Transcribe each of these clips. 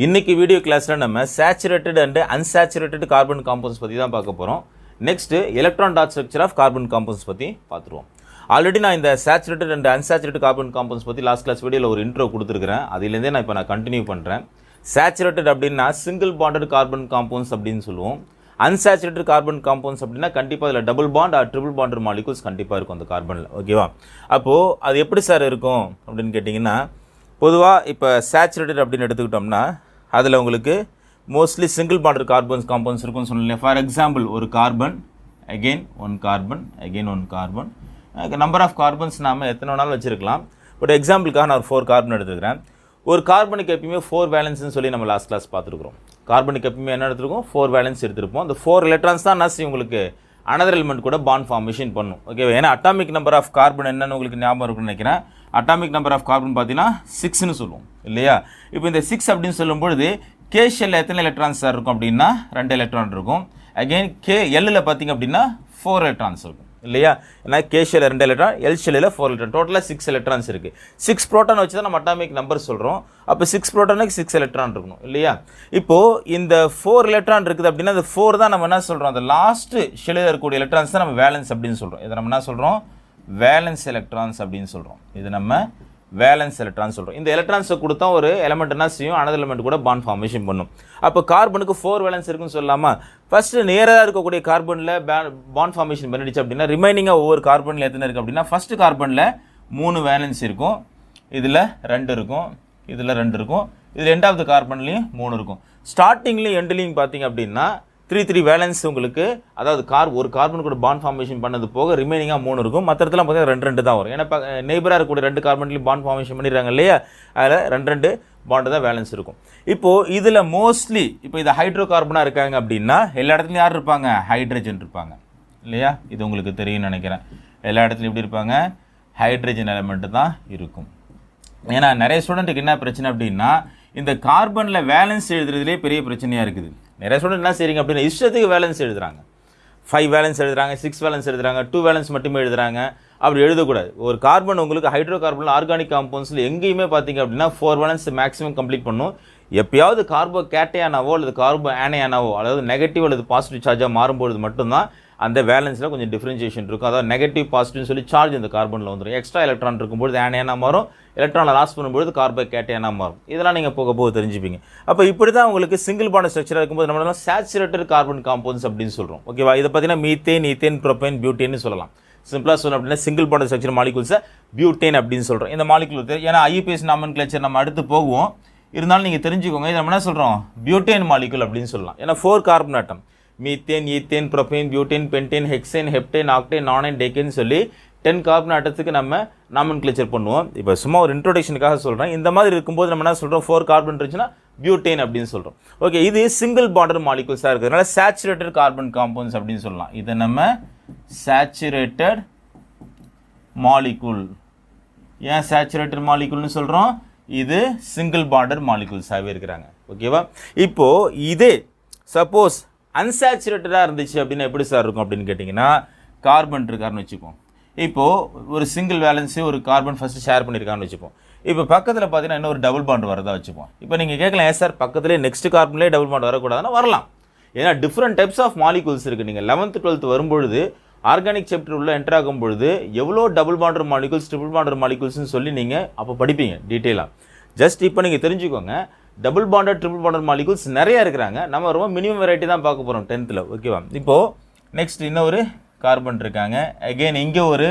இன்னைக்கு வீடியோ கிளாஸில் நம்ம saturated and unsaturated carbon compounds பற்றி தான் பார்க்க போகிறோம். Next electron dot structure of carbon compounds பற்றி பார்த்துருவோம். ஆல்ரெடி நான் இந்த saturated and unsaturated carbon compounds பற்றி லாஸ்ட் கிளாஸ் வீடியோவில் ஒரு இன்ட்ரோ கொடுத்துருக்கிறேன். அதிலேருந்தே நான் கண்டினியூ பண்ணுறேன். சேச்சுரேட்டட் அப்படின்னா சிங்கிள் பாண்டட் கார்பன் காம்பவுண்ட்ஸ் அப்படின்னு சொல்லுவோம். அன்சேச்சுரேட்டட் கார்பன் காம்பவுண்ட்ஸ் அப்படின்னா கண்டிப்பாக அதில் double bond or triple bonded molecules கண்டிப்பாக இருக்கும் அந்த கார்பனில். ஓகேவா? அப்போது அது எப்படி சார் இருக்கும் அப்படின்னு கேட்டிங்கன்னா, பொதுவாக இப்போ சேச்சுரேட்டட் அப்படின்னு எடுத்துக்கிட்டோம்னா அதில் உங்களுக்கு mostly single bonded carbons compounds இருக்கும்னு சொன்னேன். ஃபார் எக்ஸாம்பிள் ஒரு carbon again one carbon again one carbon, number of carbons நாம் எத்தனை வேணாலும் வச்சுருக்கலாம். பட் எக்ஸாம்பிளுக்காக நான் ஒரு 4 கார்பன் எடுத்துக்கிறேன். ஒரு கார்பனுக்கு எப்பயுமே 4 வேலன்ஸ்னு சொல்லி நம்ம லாஸ்ட் கிளாஸ் பார்த்துருக்குறோம். கார்பனுக்கு எப்பயுமே என்ன எடுத்துருக்கோம்? 4 வேலன்ஸ் எடுத்திருப்போம். அந்த 4 எலக்ட்ரான்ஸ் தான் என்ன செய்யும் உங்களுக்கு அனதர் எலிமெண்ட் கூட பாண்ட் ஃபார்மேஷன் பண்ணும். ஓகேவா? ஏன்னா அட்டாமிக் நம்பர் ஆஃப் கார்பன் என்னன்னு உங்களுக்கு ஞாபகம் இருக்குன்னு நினைக்கிறேன். அட்டாமிக் நம்பர் ஆஃப் கார்பன் பார்த்தீங்கன்னா 6ன்னு சொல்லுவோம் இல்லையா? இப்போ இந்த 6 அப்படின்னு சொல்லும்பொழுது கே ஷெல்லில் எத்தனை எலக்ட்ரான்ஸ் சார் இருக்கும் அப்படின்னா 2 எலக்ட்ரான் இருக்கும். அகெயின் கே எல்லில் பார்த்தீங்க அப்படின்னா 4 எலக்ட்ரான்ஸ் இருக்கும் இல்லையா? ஏன்னா கே ஷெல்லில் 2 எலக்ட்ரான், எல் ஷெல்லில் 4 எலக்ட்ரான், டோட்டலாக 6 எலக்ட்ரான்ஸ் இருக்குது. 6 ப்ரோட்டான் வச்சு தான் நம்ம அட்டாமிக் நம்பர் சொல்கிறோம். அப்போ 6 ப்ரோட்டானுக்கு 6 எலக்ட்ரான் இருக்கணும் இல்லையா? இப்போது இந்த 4 எலக்ட்ரான் இருக்குது அப்படின்னா அந்த 4 தான் நம்ம என்ன சொல்கிறோம், அந்த லாஸ்ட் ஷெல்லில் இருக்கக்கூடிய எலக்ட்ரான்ஸ் தான் நம்ம வேலன்ஸ் அப்படின்னு சொல்கிறோம். இதை நம்ம என்ன சொல்கிறோம்? வேலன்ஸ் எலக்ட்ரான்ஸ் அப்படின்னு சொல்கிறோம். இது நம்ம வேலன்ஸ் எலக்ட்ரான் சொல்கிறோம். இந்த எலக்ட்ரான்ஸை கொடுத்தா ஒரு எலமெண்ட் என்ன செய்யும், அனதர் எலமெண்ட் கூட பாண்ட் ஃபார்மேஷன் பண்ணும். அப்போ கார்பனுக்கு 4 வேலன்ஸ் இருக்குன்னு சொல்லாமல் ஃபஸ்ட்டு நேராக இருக்கக்கூடிய கார்பனில் பாண்ட் ஃபார்மேஷன் பண்ணிடுச்சு அப்படின்னா ரிமைனிங்காக ஒவ்வொரு கார்பனில் எத்தனை இருக்குது அப்படின்னா ஃபஸ்ட்டு கார்பனில் 3 வேலன்ஸ் இருக்கும், இதில் 2 இருக்கும், இதில் 2 இருக்கும், இதில் எண்டாவது கார்பன்லேயும் 3 இருக்கும். ஸ்டார்டிங்லேயும் எண்ட்லேயும் பார்த்தீங்க அப்படின்னா 3 வேலன்ஸ் உங்களுக்கு, அதாவது ஒரு கார்பன் கூட பாண்ட் ஃபார்மேஷன் பண்ணது போக ரிமைனிங்காக 3 இருக்கும். மற்ற இடத்துல பார்த்தீங்கன்னா 2 தான் வரும். ஏன்னா நெய்பராக இருக்கக்கூடிய 2 கார்பன்லையும் பாண்ட் ஃபார்மேஷன் பண்ணிடுறாங்க இல்லையா? அதில் 2 பாண்டு தான் வேலன்ஸ் இருக்கும். இப்போது இதில் மோஸ்ட்லி இப்போ இது ஹைட்ரோ கார்பனாக இருக்காங்க அப்படின்னா எல்லா இடத்துலையும் யார் இருப்பாங்க? ஹைட்ரஜன் இருப்பாங்க இல்லையா? இது உங்களுக்கு தெரியும்னு நினைக்கிறேன். எல்லா இடத்துலையும் எப்படி இருப்பாங்க? ஹைட்ரஜன் எலமெண்ட்டு தான் இருக்கும். ஏன்னா நிறைய ஸ்டூடெண்ட்டுக்கு என்ன பிரச்சனை அப்படின்னா இந்த கார்பனில் வேலன்ஸ் எழுதுறதுலேயே பெரிய பிரச்சனையாக இருக்குது. நிறைய ஸ்டூடெண்ட் என்ன செய்றீங்க அப்படின்னா இஷ்டத்துக்கு வேலன்ஸ் எழுதுறாங்க. 5 வேலன்ஸ் எழுதுறாங்க, 6 வேலன்ஸ் எழுதுறாங்க, 2 வேலன்ஸ் மட்டுமே எழுதுறாங்க. அப்படி எழுதக்கூடாது. ஒரு கார்பன் உங்களுக்கு ஹைட்ரோ கார்பனில் ஆர்கானிக் காம்பவுண்ட்ஸில் எங்கேயுமே பார்த்தீங்க அப்படின்னா 4 வேலன்ஸ் மேக்ஸிமம் கம்ப்ளீட் பண்ணும். எப்பயாவது கார்போ கேட்டையானாவோ அல்லது கார்போ ஆனையானாவோ, அதாவது நெகட்டிவ் அல்லது பாசிட்டிவ் சார்ஜாக மாறும்போது மட்டும்தான் அந்த வேலன்ஸில் கொஞ்சம் டிஃப்ரென்ஷியேஷன் இருக்கும். அதாவது நெகட்டிவ் பாசிட்டிவ்னு சொல்லி சார்ஜ் இந்த கார்பனில் வந்துடும். எக்ஸ்ட்ரா எலக்ட்ரான் இருக்கும்போது ஆனையானா மாறும், எலக்ட்ரானை லாஸ் பண்ணும்போது கார்போ கேட்டையானா மாறும். இதெல்லாம் நீங்கள் போக தெரிஞ்சுப்பீங்க. அப்போ இப்படி தான் உங்களுக்கு சிங்கிள் பாண்ட் ஸ்ட்ரக்சராக இருக்கும்போது நம்ம சேச்சுரேட்டட் கார்பன் காம்பவுண்ட்ஸ் அப்படின்னு சொல்கிறோம். ஓகேவா? இதை பார்த்தீங்கன்னா மீத்தேன், ஈத்தேன், ப்ரோபேன், பியூட்டேன்னு சொல்லலாம். சிம்பிளாக சொல்லணும் அப்படின்னா சிங்கிள் பாண்ட் ஸ்ட்ரக்சர் மாலிகூல்ஸை பியூட்டேன் அப்படின்னு சொல்கிறோம். இந்த மாலிகூல் ஏன்னா ஐயூபிஎஸ் நாமென்கிளேச்சர் நம்ம அடுத்து போகுவோம். இருந்தாலும் நீங்கள் தெரிஞ்சுக்கோங்க, இதை நம்ம என்ன சொல்கிறோம்? பியூட்டேன் மாலிகூல் அப்படின்னு சொல்லலாம். ஏன்னா 4 carbon atom, methane, ethane, propane, butane, pentane, hexane, heptane, octane, nonane, டேக்கேன்னு சொல்லி 10 கார்பன் ஆட்டத்துக்கு நம்ம நாமென்கிளேச்சர் பண்ணுவோம். இப்போ சும்மா ஒரு இன்ட்ரோடக்ஷனுக்காக சொல்கிறேன். இந்த மாதிரி இருக்கும்போது நம்ம என்ன சொல்கிறோம்? 4 கார்பன் இருந்துச்சுன்னா பியூட்டேன் அப்படின்னு சொல்கிறோம். ஓகே, இது சிங்கிள் பாண்டட் மாலிகூல்ஸாக இருக்கிறதுனால சேச்சுரேட்டட் கார்பன் காம்பவுண்ட்ஸ் அப்படின்னு சொல்லலாம். இதை நம்ம சேச்சுரேட்டட் மாலிகூல். ஏன் சேச்சுரேட்டட் மாலிகூல்னு சொல்கிறோம்? இது சிங்கிள் பாண்டட் மாலிகூல்ஸாகவே இருக்கிறாங்க. ஓகேவா? இப்போது இதே சப்போஸ் அன்சேச்சுரேட்டடாக இருந்துச்சு அப்படின்னா எப்படி சார் இருக்கும் அப்படின்னு கேட்டிங்கன்னா, கார்பன் இருக்காருன்னு வச்சுப்போம். இப்போது ஒரு சிங்கிள் வேலன்ஸு ஒரு கார்பன் ஃபஸ்ட்டு ஷேர் பண்ணியிருக்காருன்னு வச்சுப்போம். இப்போ பக்கத்தில் பார்த்தீங்கன்னா இன்னொரு டபுள் பாண்ட் வரதா வச்சுப்போம். இப்போ நீங்கள் கேட்கலாம், ஏன் சார் பக்கத்துலேயே நெக்ஸ்ட் கார்பன்லேயே டபுள் பாண்ட் வரக்கூடாதுன்னா வரலாம். ஏன்னா டிஃப்ரெண்ட் டைப்ஸ் ஆஃப் மாலிகூல்ஸ் இருக்குது. நீங்கள் 11th 12th வரும்பொழுது ஆர்கானிக் சாப்டர் உள்ள என்டர் ஆகும்பொழுது எவ்வளோ double bonded molecules, triple bonded மாலிகூல்ஸ்னு சொல்லி நீங்கள் அப்போ படிப்பீங்க டீட்டெயிலாக. ஜஸ்ட் இப்போ நீங்கள் தெரிஞ்சுக்கோங்க, double bonded, triple bonded molecules நிறையா இருக்கிறாங்க. நம்ம ரொம்ப மினிமம் வெரைட்டி தான் பார்க்க போகிறோம் 10th. ஓகேவா? இப்போது நெக்ஸ்ட் இன்னொரு கார்பன் இருக்காங்க. அகெயின் இங்கே ஒரு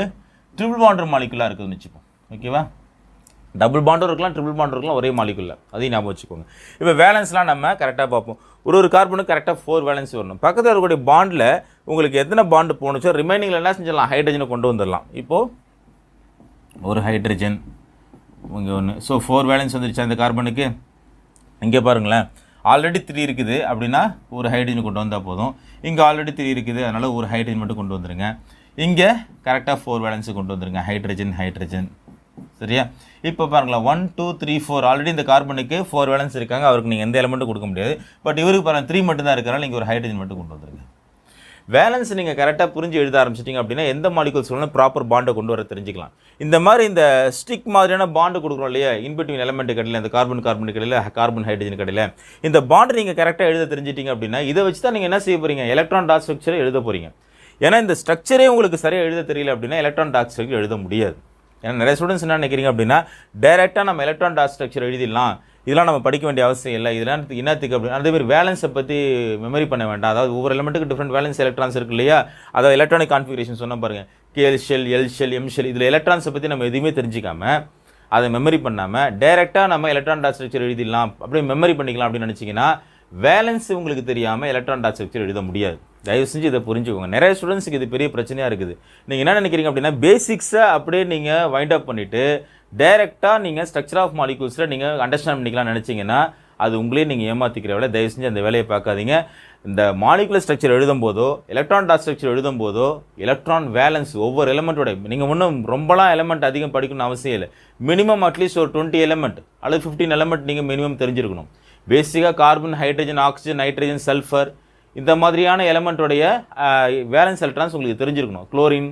ட்ரிபிள் பாண்டர் மாலிகுலாக இருக்குதுன்னு வச்சுப்போம். ஓகேவா? டபுள் பாண்டும் இருக்கலாம், ட்ரிபிள் பாண்டும் இருக்கலாம், ஒரே மாலிகுலில். அதையும் ஞாபகம் வச்சுக்கோங்க. இப்போ வேலன்ஸ்லாம் நம்ம கரெக்டாக பார்ப்போம். ஒரு கார்பனுக்கு கரெக்டாக 4 வேலன்ஸ் வரணும். பக்கத்தில் இருக்கக்கூடிய பாண்டில் உங்களுக்கு எத்தனை பாண்டு போணுச்சோ ரிமைனிங்கில் என்ன செஞ்சிடலாம்? ஹைட்ரஜனை கொண்டு வந்துடலாம். இப்போது ஒரு ஹைட்ரஜன் இங்கே ஒன்று. ஸோ 4 வேலன்ஸ் வந்துருச்சு அந்த கார்பனுக்கு. இங்கே பாருங்களேன், ஆல்ரெடி 3 இருக்குது அப்படின்னா ஒரு ஹைட்ரஜன் கொண்டு வந்தால் போதும். இங்கே ஆல்ரெடி 3 இருக்குது, அதனால் ஒரு ஹைட்ரஜன் மட்டும் கொண்டு வந்துடுங்க. இங்கே கரெக்டாக 4 வேலன்ஸு கொண்டு வந்துடுங்க. Hydrogen hydrogen. சரியா? இப்போ பாருங்களேன், 1 2 3 4 ஆல்ரெடி இந்த கார்பனுக்கு 4 வேலன்ஸ் இருக்காங்க. அவருக்கு நீங்கள் எந்த எலமெண்ட்டும் கொடுக்க முடியாது. பட் இவருக்கு பாருங்கள் 3 மட்டும் தான் இருக்கிறனால நீங்கள் ஒரு ஹைட்ரஜன் மட்டும் கொண்டு வந்துடுங்க. வேலன்ஸ் நீங்கள் கரெக்டாக புரிஞ்சு எழுத ஆரம்பிச்சிட்டிங்க அப்படின்னா எந்த மாலிகூல்ஸ் வேணாலும் ப்ராப்பர் பாண்டை கொண்டு வர தெரிஞ்சுக்கலாம். இந்த மாதிரி இந்த ஸ்டிக் மாதிரியான பாண்டு கொடுக்குறோம் இல்லையா, இன்பிட்வீன் எலமெண்ட் கடையில், இந்த கார்பன் கடையில், கார்பன் ஹைட்ரஜன் கடையில், இந்த பாண்டு நீங்கள் கரெக்டாக எழுத தெரிஞ்சிட்டிங்க அப்படின்னா இதை வச்சு தான் நீங்கள் என்ன செய்ய போகிறீங்க, எலக்ட்ரான் டாட் ஸ்ட்ரக்சரை எழுத போகிறீங்க. ஏன்னா இந்த ஸ்ட்ரக்சரே உங்களுக்கு சரியாக எழுத தெரியல அப்படின்னா எலக்ட்ரான் டாட் ஸ்ட்ரக்சர் எழுத முடியாது. ஏன்னா நிறைய ஸ்டூடெண்ட்ஸ் என்ன நினைக்கிறீங்க அப்படின்னா டைரெக்டாக நம்ம எலக்ட்ரான் டாட் ஸ்ட்ரக்சர் எழுதிடலாம், இதெல்லாம் நம்ம படிக்க வேண்டிய அவசியம் இல்லை, இதெல்லாம் என்னத்துக்கு அப்படின்னு. அதேமாதிரி வேலன்ஸை பற்றி மெமரி பண்ண வேண்டாம். அதாவது ஒவ்வொரு எலமெண்ட்டுக்கு டிஃப்ரெண்ட் வேலன்ஸ் எலக்ட்ரான்ஸ் இருக்கு இல்லையா, அதாவது எலக்ட்ரானிக் கான்ஃபிகரேஷன் சொன்ன பாருங்கள், KL shell, L shell, M shell, இதில் எலக்ட்ரான்ஸை பற்றி நம்ம எதுவுமே தெரிஞ்சிக்காம அதை மெமரி பண்ணாமல் டைரெக்டாக நம்ம எலக்ட்ரான் டாட் ஸ்ட்ரக்சர் எழுதிடலாம், அப்படியே மெமரி பண்ணிக்கலாம் அப்படின்னு நினச்சிங்கன்னா வேலன்ஸ் உங்களுக்கு தெரியாமல் எலக்ட்ரான் டாட் ஸ்ட்ரக்சர் எழுத முடியாது. தயவு செஞ்சு இதை புரிஞ்சுக்கோங்க. நிறைய ஸ்டூடெண்ட்ஸுக்கு இது பெரிய பிரச்சனையாக இருக்குது. நீங்கள் என்ன நினைக்கிறீங்க அப்படின்னா பேசிக்ஸை அப்படியே நீங்கள் வைண்ட் அப் பண்ணிவிட்டு டைரெக்டாக நீங்கள் ஸ்ட்ரக்சர் ஆஃப் மாலிகூல்ஸில் நீங்கள் அண்டர்ஸ்டாண்ட் பண்ணிக்கலாம்னு நினச்சிங்கன்னா அது உங்களே நீங்கள் ஏமாற்றிக்கிற வேலை. தயவு செஞ்சு அந்த வேலையை பார்க்காதீங்க. இந்த மாலிகுலர் ஸ்ட்ரக்சர் எழுதும் போதோ எலக்ட்ரான் டாட் ஸ்ட்ரக்சர் எழுதும் போதோ எலக்ட்ரான் வேலன்ஸ் ஒவ்வொரு எலமெண்ட்டோட நீங்கள் ஒன்றும் ரொம்பலாம் எலமெண்ட் அதிகம் படிக்கணும்னு அவசியம் இல்லை. மினிமம் அட்லீஸ்ட் ஒரு 20 எலமெண்ட் அல்லது 15 எலமெண்ட் நீங்கள் மினிமம் தெரிஞ்சிருக்கணும். பேசிக்காக carbon, hydrogen, oxygen, nitrogen, sulphur இந்த மாதிரியான எலமெண்ட்டோடைய வேலன்ஸ் எலக்ட்ரான்ஸ் உங்களுக்கு தெரிஞ்சிருக்கணும். குளோரின்,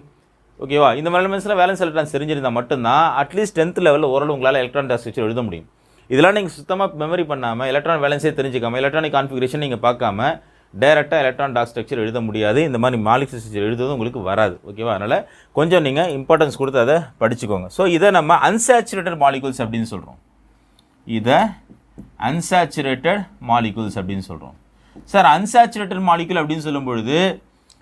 ஓகேவா, இந்த மாதிரி எலமெண்ட்ஸில் வேலன்ஸ் எலக்ட்ரான்ஸ் தெரிஞ்சிருந்தால் மட்டும்தான் அட்லீஸ்ட் 10th லெவலில் ஓரளவு உங்களால் எலக்ட்ரான் டாட் ஸ்ட்ரக்சர் எழுத முடியும். இதெல்லாம் நீங்கள் சுத்தமாக மெமரி பண்ணாமல் எலக்ட்ரான் வேலன்ஸே தெரிஞ்சிக்காமல் எலக்ட்ரானிக் கான்ஃபிகரேஷன் நீங்கள் பார்க்காம டைரெக்டாக எலக்ட்ரான் டாட் ஸ்ட்ரக்சர் எழுத முடியாது. இந்த மாதிரி மாலிகுலர் ஸ்ட்ரக்சர் எழுதுவது உங்களுக்கு வராது. ஓகேவா, அதனால் கொஞ்சம் நீங்கள் இம்பார்ட்டன்ஸ் கொடுத்து அதை படிச்சுக்கோங்க. ஸோ இதை நம்ம அன்சாச்சுரேட்டட் மாலிகூல்ஸ் அப்படின்னு சொல்கிறோம். இதை அன்சாச்சுரேட்டட் மாலிகூல்ஸ் அப்படின்னு சொல்கிறோம். சார் அன்சாச்சுரேட்டட் மாலிகூல் அப்படின்னு சொல்லும்பொழுது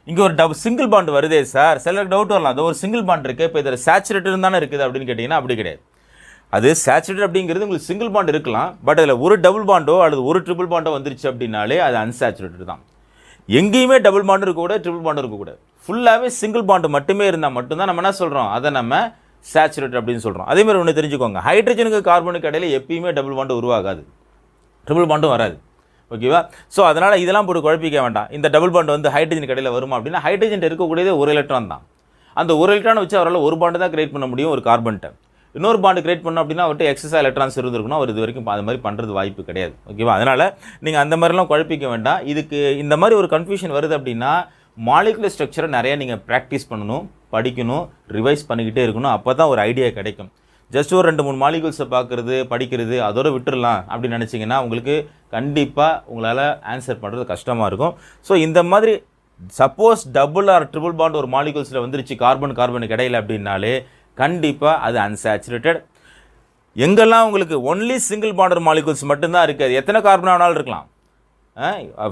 இங்கே ஒரு சிங்கிள் பாண்ட் வருதே சார், சிலருக்கு டவுட் வரலாம். அது ஒரு சிங்கிள் பாண்ட் இருக்குது, இப்போ இதில் சேச்சுரேட்டட் தானே இருக்குது அப்படின்னு கேட்டிங்கன்னா அப்படி கிடையாது. அது சேச்சுரேட்டட் அப்படிங்கிறது உங்களுக்கு சிங்கிள் பாண்ட் இருக்கலாம், பட் அதில் ஒரு டபுள் பாண்டோ அல்லது ஒரு ட்ரிபிள் பாண்டோ வந்துருச்சு அப்படின்னாலே அது அன்சாச்சுரேட்டட் தான். எங்கேயுமே டபுள் பாண்டு இருக்கக்கூடாது, ட்ரிபிள் பாண்டு இருக்கக்கூடாது. ஃபுல்லாகவே சிங்கிள் பாண்டு மட்டுமே இருந்தால் மட்டும்தான் நம்ம என்ன சொல்கிறோம், அதை நம்ம சேச்சுரேட்டட் அப்படின்னு சொல்கிறோம். அதேமாதிரி ஒன்று தெரிஞ்சுக்கோங்க, ஹைட்ரஜனுக்கு கார்பனுக்கு இடையில எப்பயுமே டபுள் பாண்டு உருவாகாது, ட்ரிபிள் பாண்டும் வராது. ஓகேவா, ஸோ அதனால் இதெல்லாம் போட்டு குழப்பிக்க வேண்டாம். இந்த டபுள் பாண்ட் வந்து ஹைட்ரஜன் கடையில் வருமா அப்படின்னா ஹைட்ரஜன் இருக்கக்கூடியதே ஒரு எலக்ட்ரான் தான். அந்த ஒரு எலக்ட்ரானை வச்சு அவரால் ஒரு பாண்டு தான் கிரியேட் பண்ண முடியும் ஒரு கார்பன்ட்டை. இன்னொரு பாண்டு கிரியேட் பண்ணோம் அப்படின்னா அவர்கிட்ட எக்ஸஸாக எலக்ட்ரான்ஸ் இருந்திருக்கணும், அவர் இது வரைக்கும் அது மாதிரி பண்ணுறது வாய்ப்பு கிடையாது. ஓகேவா, அதனால் நீங்கள் அந்த மாதிரிலாம் குழப்பிக்க வேண்டாம். இதுக்கு இந்த மாதிரி ஒரு கன்ஃபியூஷன் வருது அப்படின்னா மாலிகுலர் ஸ்ட்ரக்சரை நிறையா நீங்கள் ப்ராக்டிஸ் பண்ணணும், படிக்கணும், ரிவைஸ் பண்ணிக்கிட்டே இருக்கணும். அப்போ தான் ஒரு ஐடியா கிடைக்கும். ஜஸ்ட் ஒரு 2-3 மாலிகூல்ஸை பார்க்குறது, படிக்கிறது, அதோட விட்டுடலாம் அப்படின்னு நினச்சிங்கன்னா உங்களுக்கு கண்டிப்பாக உங்களால் ஆன்சர் பண்ணுறது கஷ்டமாக இருக்கும். ஸோ இந்த மாதிரி suppose double or triple bond ஒரு மாலிகூல்ஸில் வந்துருச்சு கார்பனுக்கு இடையில அப்படின்னாலே கண்டிப்பாக அது அன்சாச்சுரேட்டட். எங்கெல்லாம் உங்களுக்கு ஒன்லி சிங்கிள் பாண்டர் மாலிகூல்ஸ் மட்டும்தான் இருக்குது, எத்தனை கார்பன் ஆனாலும் இருக்கலாம்.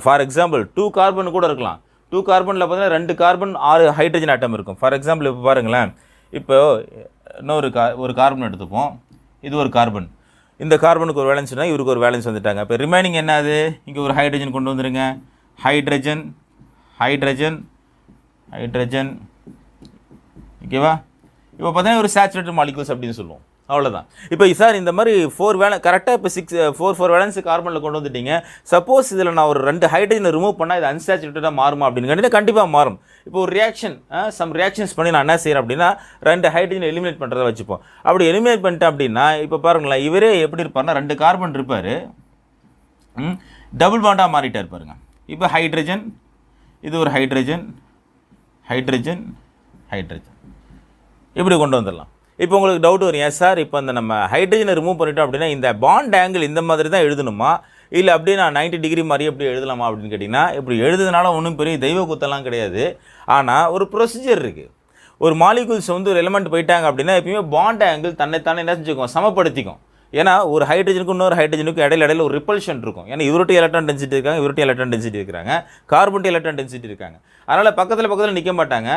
ஃபார் எக்ஸாம்பிள் 2 கார்பன் கூட இருக்கலாம். 2 கார்பனில் பார்த்தீங்கன்னா 2 கார்பன் 6 ஹைட்ரஜன் ஆட்டம் இருக்கும். ஃபார் எக்ஸாம்பிள் இப்போ பாருங்களேன், இப்போ இன்னொரு ஒரு கார்பன் எடுத்துப்போம், இது ஒரு கார்பன், இந்த கார்பனுக்கு ஒரு வேலன்ஸ்னா இவருக்கு ஒரு வேலன்ஸ் வந்துட்டாங்க. இப்போ ரிமைனிங் என்னது, இங்கே ஒரு ஹைட்ரஜன் கொண்டு வந்துருங்க, ஹைட்ரஜன் ஹைட்ரஜன் ஹைட்ரஜன் ஓகேவா. இப்போ பார்த்தீங்கன்னா ஒரு சேச்சுரேட்டட் மாலிகூல்ஸ் அப்படின்னு சொல்லுவோம், அவ்வளோதான். இப்போ சார் இந்த மாதிரி 4 கரெக்டாக இப்போ 4 வேலன்ஸ் கார்பனில் கொண்டு வந்துட்டீங்க. சப்போஸ் இதில் நான் ஒரு 2 ஹைட்ரஜனை ரிமூவ் பண்ணால் இது அன்சாச்சுரேட்டடாக மாறுமா அப்படின்னு கேட்டிங்கன்னா கண்டிப்பாக மாறும். இப்போ ஒரு ரியாக்ஷன் ரியாக்ஷன்ஸ் பண்ணி நான் என்ன செய்கிறேன் அப்படின்னா 2 ஹைட்ரஜனை எலிமினேட் பண்ணுறதை வச்சுப்போம். அப்படி எலிமினேட் பண்ணிட்டேன் அப்படின்னா இப்போ பாருங்களேன், இவரே எப்படி இருப்பார்னா 2 கார்பன் இருப்பார், டபுள் பாண்டாக மாறிட்டார் பாருங்க. இப்போ ஹைட்ரஜன், இது ஒரு ஹைட்ரஜன் ஹைட்ரஜன் ஹைட்ரஜன் இப்படி கொண்டு வந்துடலாம். இப்போ உங்களுக்கு டவுட் வரும், ஏன் சார் இப்போ அந்த நம்ம ஹைட்ரஜனை ரிமூவ் பண்ணிட்டோம் அப்படின்னா இந்த பாண்ட் ஆங்கிள் இந்த மாதிரி தான் எழுதணுமா, இல்லை அப்படியே நான் 90 டிகிரி மாதிரி எப்படி எழுதலாமா அப்படின்னு கேட்டிங்கன்னா இப்படி எழுதுனால ஒன்றும் பெரிய தெய்வ குத்தெல்லாம் கிடையாது. ஆனால் ஒரு ப்ரொசீஜர் இருக்குது. ஒரு மாலிகூல்ஸ் வந்து ஒரு எலிமெண்ட் போயிட்டாங்க அப்படின்னா எப்பயுமே பாண்ட் ஆங்கிள் தன்னைத்தானே என்ன செஞ்சுக்கும், சமப்படுத்திக்கும். ஏன்னா ஒரு ஹைட்ரஜனுக்கு இன்னொரு ஹைட்ரஜனுக்கு இடையில ஒரு ரிப்பல்ஷன் இருக்கும். ஏன்னா இவருடைய எலக்ட்ரான் டென்சிட்டி இருக்காங்க, இவருடைய எலக்ட்ரான் டென்சிட்டி இருக்கிறாங்க, கார்பன் எலக்ட்ரான் டென்சிட்டி இருக்காங்க. அதனால் பக்கத்தில் நிற்க மாட்டாங்க.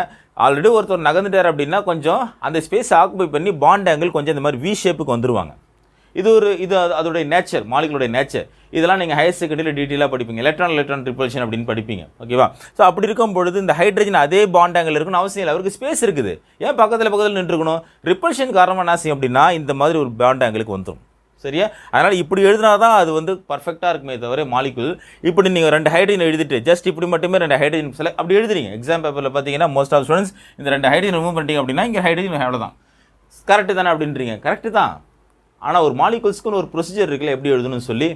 ஆல்ரெடி ஒருத்தர் நகர்ந்துட்டார் அப்படின்னா கொஞ்சம் அந்த ஸ்பேஸ் ஆக்குபை பண்ணி பாண்ட் ஆங்கிள் கொஞ்சம் இந்த மாதிரி வி ஷேப்புக்கு வந்துருவாங்க. இது அதோடைய நேச்சர், மாலிகுலோடைய நேச்சர். இதெல்லாம் நீங்கள் ஹையர் செகண்டரியில் டீட்டெயிலாக படிப்பீங்க, எலக்ட்ரான் ரிப்பல்ஷன் அப்படின்னு படிப்பீங்க. ஓகேவா. ஸோ அப்படி இருக்கும் பொழுது இந்த ஹைட்ரஜன் அதே பாண்ட் ஆங்கிள் இருக்குன்னு அவசியம் இல்லை, அவருக்கு ஸ்பேஸ் இருக்குது. ஏன் பக்கத்தில் நின்றுக்கணும், ரிப்பல்ஷன் காரணமாக என்ன செய்யும் அப்படின்னா இந்த மாதிரி ஒரு பாண்ட் ஆங்கிளுக்கு வந்துடும். சரியா, அதனால் இப்படி எழுதினா தான் அது வந்து பர்ஃபெக்டாக இருக்குமே தவிர மாலிகுல் இப்படி நீங்கள் 2 ஹைட்ரஜன் எழுதிட்டு ஜஸ்ட் இப்படி மட்டுமே 2 ஹைட்ரஜன் செலக்ட் அப்படி எழுதுறீங்க. எக்ஸாம் பேப்பரில் பார்த்தீங்கன்னா மோஸ்ட் ஆஃப் ஸ்டூடெண்ட்ஸ் இந்த 2 ஹைட்ரஜன் ரிமூவ் பண்ணிட்டீங்க அப்படின்னா இங்கே ஹைட்ரஜன் அவ்வளோதான், கரெக்டு தானே அப்படின்றீங்க. கரெக்டு தான், ஆனால் ஒரு மாலிகுல்ஸ்க்குன்னு ஒரு ப்ரொசீஜர் இருக்குல்ல எப்படி எழுதணும்னு சொல்லி.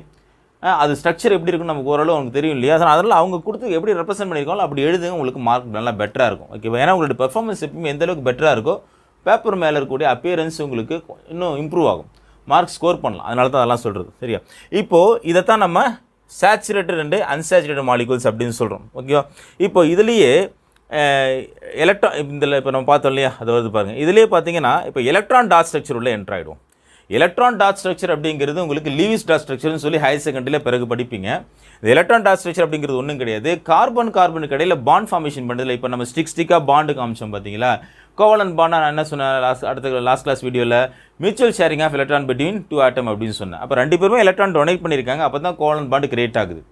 அது ஸ்ட்ரக்சர் எப்படி இருக்குன்னு நமக்கு ஓரளவு உங்களுக்கு தெரியும் இல்லையா? அதனால் அவங்க கொடுத்து எப்படி ரெப்ரசென்ட் பண்ணியிருக்காங்களோ அப்படி எழுதுங்க, உங்களுக்கு மார்க் நல்லா பெட்டராக இருக்கும். ஓகேவா? ஏன்னா உங்களோட பெர்ஃபார்மன்ஸ் எப்பவுமே எந்த அளவுக்கு பெட்டராக இருக்கோ பேப்பர் மேலே இருக்கக்கூடிய அப்பியரன்ஸ் உங்களுக்கு இன்னும் இம்ப்ரூவ் ஆகும், மார்க் ஸ்கோர் பண்ணலாம். அதனால தான் அதெல்லாம் சொல்கிறது. சரியா? இப்போது இதைத்தான் நம்ம சேச்சுரேட்டட் அண்ட் அன்சேச்சுரேட்டட் மாலிகூல்ஸ் அப்படின்னு சொல்கிறோம். ஓகேவா? இப்போ இதுலேயே இதில் இப்போ நம்ம பார்த்தோம் இல்லையா, அதை வந்து பாருங்கள். இதுலேயே பார்த்தீங்கன்னா இப்போ எலக்ட்ரான் டாட் ஸ்ட்ரக்சர் உள்ள என்ட்ரு ஆகிடும். எலக்ட்ரான் டாட் ஸ்ட்ரக்சர் அப்படிங்கிறது உங்களுக்கு லீவிஸ் டாட் ஸ்ட்ரக்சர்னு சொல்லி ஹையர் செகண்டரியில் பிறகு படிப்பீங்க. இந்த எலக்ட்ரான் டாட் ஸ்ட்ரக்சர் அப்படிங்கிறது ஒன்றும் கிடையாது, கார்பனுக்கு இடையில் பாண்ட் ஃபார்மேஷன் பண்ணுறதுல. இப்போ நம்ம ஸ்டிக்காக பாண்டு காமிச்சோம் பார்த்தீங்களா, கோவலன் பாண்டா நான் என்ன சொன்னேன் லாஸ்ட் கிளாஸ் வீடியோவில், mutual sharing of electron between 2 atom அப்படின்னு சொன்னேன். அப்போ 2 பேருமே எலக்ட்ரான் டொனேட் பண்ணியிருக்காங்க, அப்போ தான் கோவலன் பாண்டு கிரியேட் ஆகுது.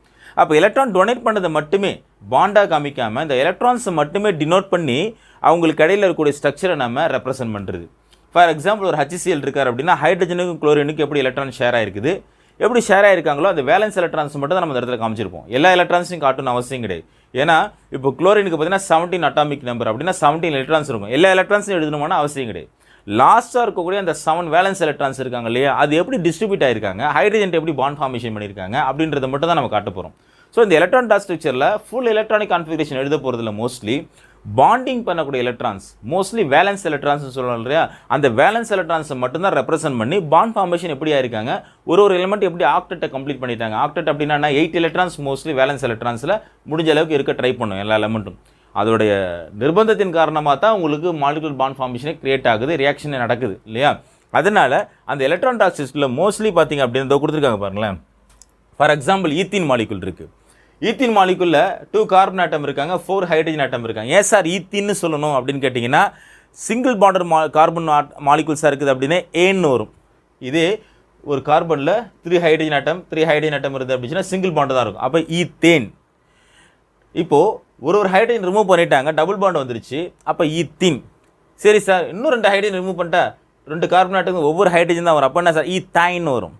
அப்போ எலக்ட்ரான் டொனேட் பண்ணதை மட்டுமே பாண்டாக காமிக்காமல் இந்த எலக்ட்ரான்ஸை மட்டுமே டினோட் பண்ணி அவங்களுக்கு இடையில் இருக்கக்கூடிய ஸ்ட்ரக்சரை நம்ம ரெப்ரசென்ட் பண்ணுறது. ஃபார் எக்ஸாம்பிள் ஒரு HCl இருக்கார் அப்படின்னா ஹைட்ரஜனுக்கும் குளோரினுக்கும் எப்படி எலக்ட்ரான் ஷேர் ஆகிருக்குது, எப்படி ஷேர் ஆகிருக்காங்களோ அந்த வேலன்ஸ் எலக்ட்ரான்ஸ் மட்டும் தான் நம்ம இந்த இடத்துல காமிச்சிருப்போம். எல்லா எலக்ட்ரான்ஸையும் காட்டணும்னு அவசியம் கிடையாது. ஏன்னா இப்போ குளோரினுக்கு பார்த்தீங்கன்னா 17 அட்டாமிக் நம்பர் அப்படின்னா 17 எலக்ட்ரான்ஸ் இருக்கும். எல்லா எலக்ட்ரான்ஸையும் எழுதணும்னா அவசியம் கிடையாது. லாஸ்ட்டாக இருக்கக்கூடிய அந்த 7 வேலன்ஸ் எலக்ட்ரான்ஸ் இருக்காங்க இல்லையா, அது எப்படி டிஸ்ட்ரிபியூட் ஆகிருக்காங்க, ஹைட்ரஜன் எப்படி பாண்ட் ஃபார்மேஷன் பண்ணியிருக்காங்க அப்படின்றத மட்டும் தான் நம்ம காட்ட போகிறோம். ஸோ இந்த எலக்ட்ரான் டாட் ஸ்ட்ரக்சரில் ஃபுல் எலக்ட்ரானிக் கான்ஃபிகரேஷன் எழுத போகிறதுல மோஸ்ட்லி பாண்டிங் பண்ணக்கூடிய எலக்ட்ரான்ஸ், மோஸ்ட்லி வேலன்ஸ் எலக்ட்ரான்ஸ் சொல்லணும் இல்லையா, அந்த வேலன்ஸ் எலக்ட்ரான்ஸை மட்டும்தான் ரெப்ரசென்ட் பண்ணி பாண்ட் ஃபார்மேஷன் எப்படி ஆயிருக்காங்க, ஒரு எலிமெண்ட் எப்படி ஆக்டெட்டை கம்ப்ளீட் பண்ணிட்டாங்க. ஆக்டெட் அப்படின்னா 8 எலக்ட்ரான்ஸ் மோஸ்ட்லி வேலன்ஸ் எலக்ட்ரான்ஸில் முடிஞ்ச அளவுக்கு இருக்க ட்ரை பண்ணும் எல்லா எலிமெண்ட்டும். அதோடைய நிர்பந்தத்தின் காரணமாக தான் உங்களுக்கு மாலிகுலர் பாண்ட் ஃபார்மேஷனே கிரியேட் ஆகுது, ரியாக்ஷனே நடக்குது இல்லையா. அதனால அந்த எலக்ட்ரான் டாட் ஸ்ட்ரக்சரில் மோஸ்ட்லி பார்த்தீங்க அப்படின்னு கொடுத்துருக்காங்க பாருங்களேன். ஃபார் எக்ஸாம்பிள் ஈத்தீன் மாலிகுல் இருக்குது. ஈத்தீன் மாலிகுலில் 2 கார்பன் ஆட்டம் இருக்காங்க, 4 ஹைட்ரஜன் ஆட்டம் இருக்காங்க. ஏன் சார் ஈத்தீன்னு சொல்லணும் அப்படின்னு கேட்டிங்கன்னா, சிங்கிள் பாண்டர் கார்பன் மாலிகுல்ஸாக இருக்குது அப்படின்னா ஏன்னு வரும். இதே ஒரு கார்பனில் 3 ஹைட்ரஜன் ஆட்டம் இருக்குது அப்படின்னா சிங்கிள் பாண்டு தான் இருக்கும். அப்போ ஈத்தேன். இப்போது ஒரு ஹைட்ரஜன் ரிமூவ் பண்ணிட்டாங்க, டபுள் பாண்ட் வந்துருச்சு, அப்போ ஈத்தீன். சரி சார், இன்னும் 2 ஹைட்ரஜன் ரிமூவ் பண்ணிட்டா 2 கார்பன் ஆட்டம் ஒவ்வொரு ஹைட்ரஜன் தான் வரும். அப்போ என்ன சார், ஈத்தைன்னு வரும்.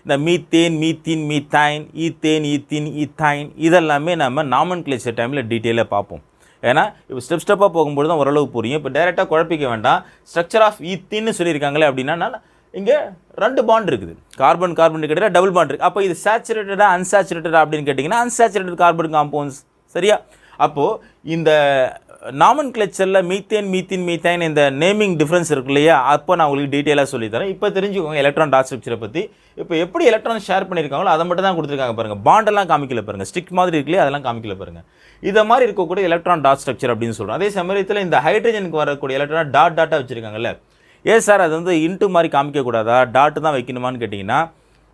இந்த methane, methene, methyne, ethane, ethene, ethyne இதெல்லாமே நம்ம நாமன்கிளேச்சர் டைமில் டீட்டெயிலாக பார்ப்போம். ஏன்னா இப்போ ஸ்டெப்பாக போகும்போது தான் ஓரளவு புரியும். இப்போ டைரெக்டாக குழப்பிக்க வேண்டாம். ஸ்ட்ரக்சர் ஆஃப் ஈத்தீன்னு சொல்லியிருக்காங்களே அப்படின்னா இங்கே 2 பாண்ட் இருக்குது, கார்பனுக்கு இடையில டபுள் பாண்ட் இருக்குது. அப்போ இது சேச்சுரேட்டடா அன்சேச்சுரேட்டடா அப்படின்னு கேட்டிங்கன்னா அன்சேச்சுரேட்டட் கார்பன் காம்பவுண்ட்ஸ். சரியா? அப்போது இந்த நாமன்கிளேச்சரில் மீத்தேன், மீத்தீன், மீத்தைன் இந்த நேமிங் டிஃப்ரென்ஸ் இருக்கு இல்லையா, அப்போ நான் உங்களுக்கு டீட்டெயிலாக சொல்லித்தரேன். இப்போ தெரிஞ்சுக்கோங்க எலக்ட்ரான் டாட் ஸ்ட்ரக்சரை பற்றி. இப்போ எப்படி எலக்ட்ரான் ஷேர் பண்ணியிருக்காங்களோ அதை மட்டும் தான் கொடுத்துருக்காங்க பாருங்கள். பாண்டெல்லாம் காமிக்கல பாருங்கள், ஸ்டிக் மாதிரி இருக்குல்லையே அதெல்லாம் காமிக்கல பாருங்கள். இதை மாதிரி இருக்கக்கூடிய எலக்ட்ரான் டாட் ஸ்ட்ரக்சர் அப்படின்னு சொல்கிறோம். அதே சமயத்தில் இந்த ஹைட்ரஜனுக்கு வரக்கூடிய எலக்ட்ரான் டாட்டாக வச்சுருக்காங்கல்ல, ஏன் சார் அது வந்து இன்ட்டு மாதிரி காமிக்கக்கூடாதா, டாட்டு தான் வைக்கணுமான்னு கேட்டிங்கன்னா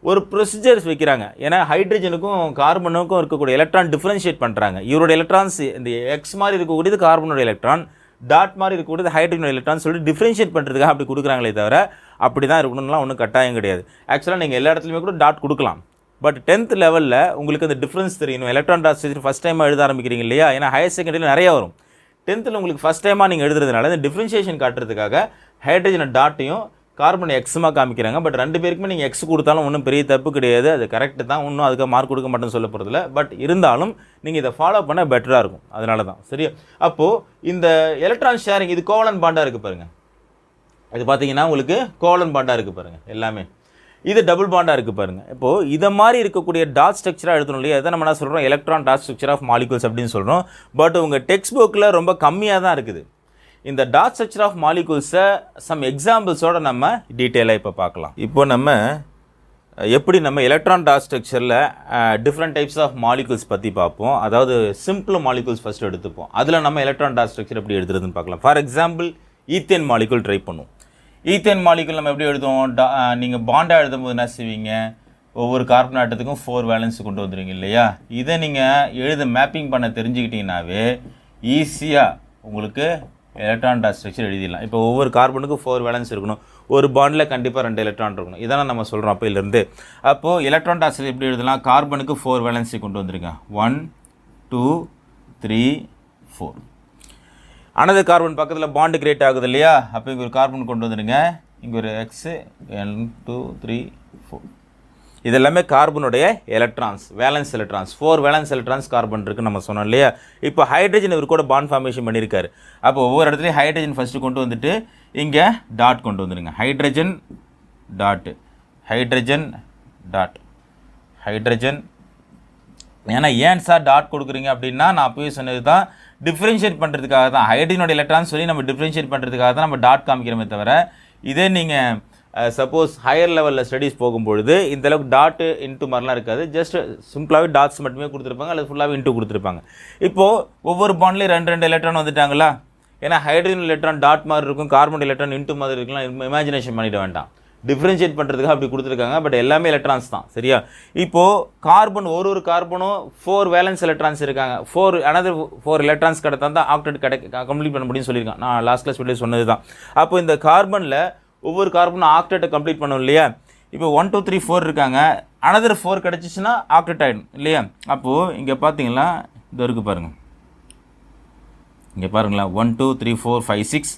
ஒரு ப்ரொசீஜர்ஸ் வைக்கிறாங்க. ஏன்னா ஹைட்ரஜனுக்கும் கார்பனுக்கும் இருக்கக்கூடிய எலக்ட்ரான் டிஃப்ரென்ஷியேட் பண்ணுறாங்க. இவரோட எலக்ட்ரான்ஸ் இந்த எக்ஸ் மாதிரி இருக்கக்கூடியது கார்பனோட எலக்ட்ரான், டாட் மாதிரி இருக்கக்கூடியது ஹைட்ரஜனோட எலக்ட்ரான் சொல்லிட்டு டிஃப்ரென்ஷியேட் பண்ணுறதுக்காக அப்படி கொடுக்குறாங்களே தவிர அப்படி தான் இருக்கணும்லாம் ஒன்றும் கட்டாயம் கிடையாது. ஆக்சுவலாக நீங்கள் எல்லா இடத்துலையுமே கூட டாட் கொடுக்கலாம். பட் 10th லெவலில் உங்களுக்கு அந்த டிஃப்ரென்ஸ் தெரியணும். எலக்ட்ரான் டாட் ஸ்ட்ரக்சர் ஃபஸ்ட் டைமாக எழுத ஆரம்பிக்கிறீங்க இல்லையா, ஏன்னா ஹையர் செகண்டரியில் நிறைய வரும். 10th உங்களுக்கு ஃபஸ்ட் டைமாக நீங்கள் எழுதுறதுனால இந்த டிஃப்ரென்ஷியேஷன் காட்டுறதுக்காக ஹைட்ரஜனை டாட்டையும் கார்பன் எக்ஸுமாக காமிக்கிறாங்க. பட் 2 பேருக்குமே நீங்கள் எக்ஸ் கொடுத்தாலும் ஒன்றும் பெரிய தப்பு கிடையாது, அது கரெக்டு தான், ஒன்றும் அதுக்கு மார்க் கொடுக்க மாட்டேன்னு சொல்ல போகிறதில்ல. பட் இருந்தாலும் நீங்கள் இதை ஃபாலோ பண்ண பெட்டராக இருக்கும், அதனால தான். சரியா? அப்போது இந்த எலக்ட்ரான் ஷேரிங் இது கோவலன் பாண்டாக இருக்குது பாருங்கள். இது பார்த்தீங்கன்னா உங்களுக்கு கோவலன் பாண்டாக இருக்குது பாருங்கள் எல்லாமே. இது டபுள் பாண்டாக இருக்குது பாருங்கள். இப்போது இதை மாதிரி இருக்கக்கூடிய டாட் ஸ்ட்ரக்சராக எழுதணும் இல்லையா, அதை நம்ம என்ன சொல்கிறோம், electron dot structure of molecules அப்படின்னு சொல்கிறோம். பட் உங்கள் டெக்ஸ்ட் புக்கில் ரொம்ப கம்மியாக தான் இருக்குது. இந்த டாட் ஸ்ட்ரக்சர் ஆஃப் மாலிகூல்ஸை சம் எக்ஸாம்பிள்ஸோடு நம்ம டீட்டெயிலாக இப்போ பார்க்கலாம். இப்போ நம்ம எப்படி நம்ம எலக்ட்ரான் டாட் ஸ்ட்ரக்சரில் டிஃப்ரெண்ட் டைப்ஸ் ஆஃப் மாலிகூல்ஸ் பற்றி பார்ப்போம். அதாவது சிம்பிள் மாலிகூல்ஸ் ஃபஸ்ட்டு எடுத்துப்போம், அதில் நம்ம எலக்ட்ரான் டாட் ஸ்ட்ரக்சர் எப்படி எடுத்துறதுன்னு பார்க்கலாம். For example ethane molecule try பண்ணுவோம். ஈத்தேன் மாலிகூல் நம்ம எப்படி எழுதுவோம், நீங்கள் பாண்டாக எழுதும்போது என்ன செய்வீங்க, ஒவ்வொரு கார்பன் ஆட்டத்துக்கும் 4 வேலன்ஸ் கொண்டு வந்துடுவீங்க இல்லையா. இதை நீங்கள் மேப்பிங் பண்ண தெரிஞ்சுக்கிட்டீங்கன்னாவே ஈஸியாக உங்களுக்கு எலக்ட்ரான் டாட் ஸ்ட்ரக்சர் எழுதிடலாம். இப்போ ஒவ்வொரு கார்பனுக்கும் 4 வேலன்ஸ் இருக்கணும், ஒரு பாண்டில் கண்டிப்பாக 2 எலக்ட்ரான் இருக்கணும். இதெல்லாம் நம்ம சொல்கிறோம் அப்போலேருந்து. அப்போது எலக்ட்ரான் டாட் ஸ்ட்ரக்சர் எப்படி எழுதலாம், கார்பனுக்கு 4 வேலன்ஸை கொண்டு வந்துருங்க, 1 2 3 4. அனதர் கார்பன் பக்கத்தில் பாண்டு கிரியேட் ஆகுது இல்லையா, அப்போ இங்கே ஒரு கார்பன் கொண்டு வந்துடுங்க, இங்கே ஒரு எக்ஸு 1 2 3 4. இதெல்லாமே கார்பனுடைய electrons, valence electrons. 4 valence electrons carbon இருக்குன்னு நம்ம சொன்னோம் இல்லையா. இப்போ ஹைட்ரஜன் இவர் கூட பாண்ட் ஃபார்மேஷன் பண்ணியிருக்காரு. அப்போ ஒவ்வொரு இடத்துலையும் ஹைட்ரஜன் ஃபஸ்ட்டு கொண்டு வந்துட்டு இங்கே டாட் கொண்டு வந்துடுங்க, hydrogen dot, hydrogen dot, hydrogen. ஏன்னா ஏன் சார் டாட் கொடுக்குறீங்க அப்படின்னா நான் அப்போயே சொன்னது தான், டிஃப்ரென்ஷியேட் பண்ணுறதுக்காக தான். ஹைட்ரஜனோட எலக்ட்ரான் சொல்லி நம்ம டிஃப்ரென்ஷியேட் பண்ணுறதுக்காக தான் நம்ம டாட் காமிக்கிறோமே தவிர, இதே நீங்கள் சப்போஸ் ஹையர் லெவலில் ஸ்டடீஸ் போகும்பொழுது இந்த அளவுக்கு டாட்டு இன்ட்டு மாதிரிலாம் இருக்காது. ஜஸ்ட் சிம்பிளாகவே டாட்ஸ் மட்டுமே கொடுத்துருப்பாங்க, அல்லது ஃபுல்லாகவே இன்ட்டு கொடுத்துருப்பாங்க. இப்போது ஒவ்வொரு பாண்ட்லேயும் 2 எலக்ட்ரான் வந்துட்டாங்களா? ஏன்னா ஹைட்ரஜன் எலக்ட்ரான் டாட் மாதிரி இருக்கும், கார்பன் எலக்ட்ரான் இன்ட்டு மாதிரி இருக்கலாம். இமேஜினேஷன் பண்ணிட வேண்டாம், டிஃப்ரென்ஷியேட் பண்ணுறதுக்காக அப்படி கொடுத்துருக்காங்க. பட் எல்லாமே எலக்ட்ரான்ஸ் தான். சரியா? இப்போது கார்பன் ஒரு கார்பனும் 4 வேலன்ஸ் எலக்ட்ரான்ஸ் இருக்காங்க. 4 எலக்ட்ரான்ஸ் கிடத்தா தான் ஆக்டெட் கம்ப்ளீட் பண்ண முடியும்னு சொல்லியிருக்காங்க. நான் லாஸ்ட் கிளாஸ் வீடியோ சொன்னது தான். அப்போ இந்த கார்பனில் ஒவ்வொரு கார்பனும் ஆக்டெட்டை கம்ப்ளீட் பண்ணணும் இல்லையா? இப்போ 1 2 3 4 இருக்காங்க. அனதர் 4 கிடச்சிச்சின்னா ஆக்டெட் ஆகிடும் இல்லையா? அப்போது இங்கே பார்த்தீங்களா, இது இருக்குது பாருங்கள், இங்கே பாருங்களா, 1 2 3 4 5 6,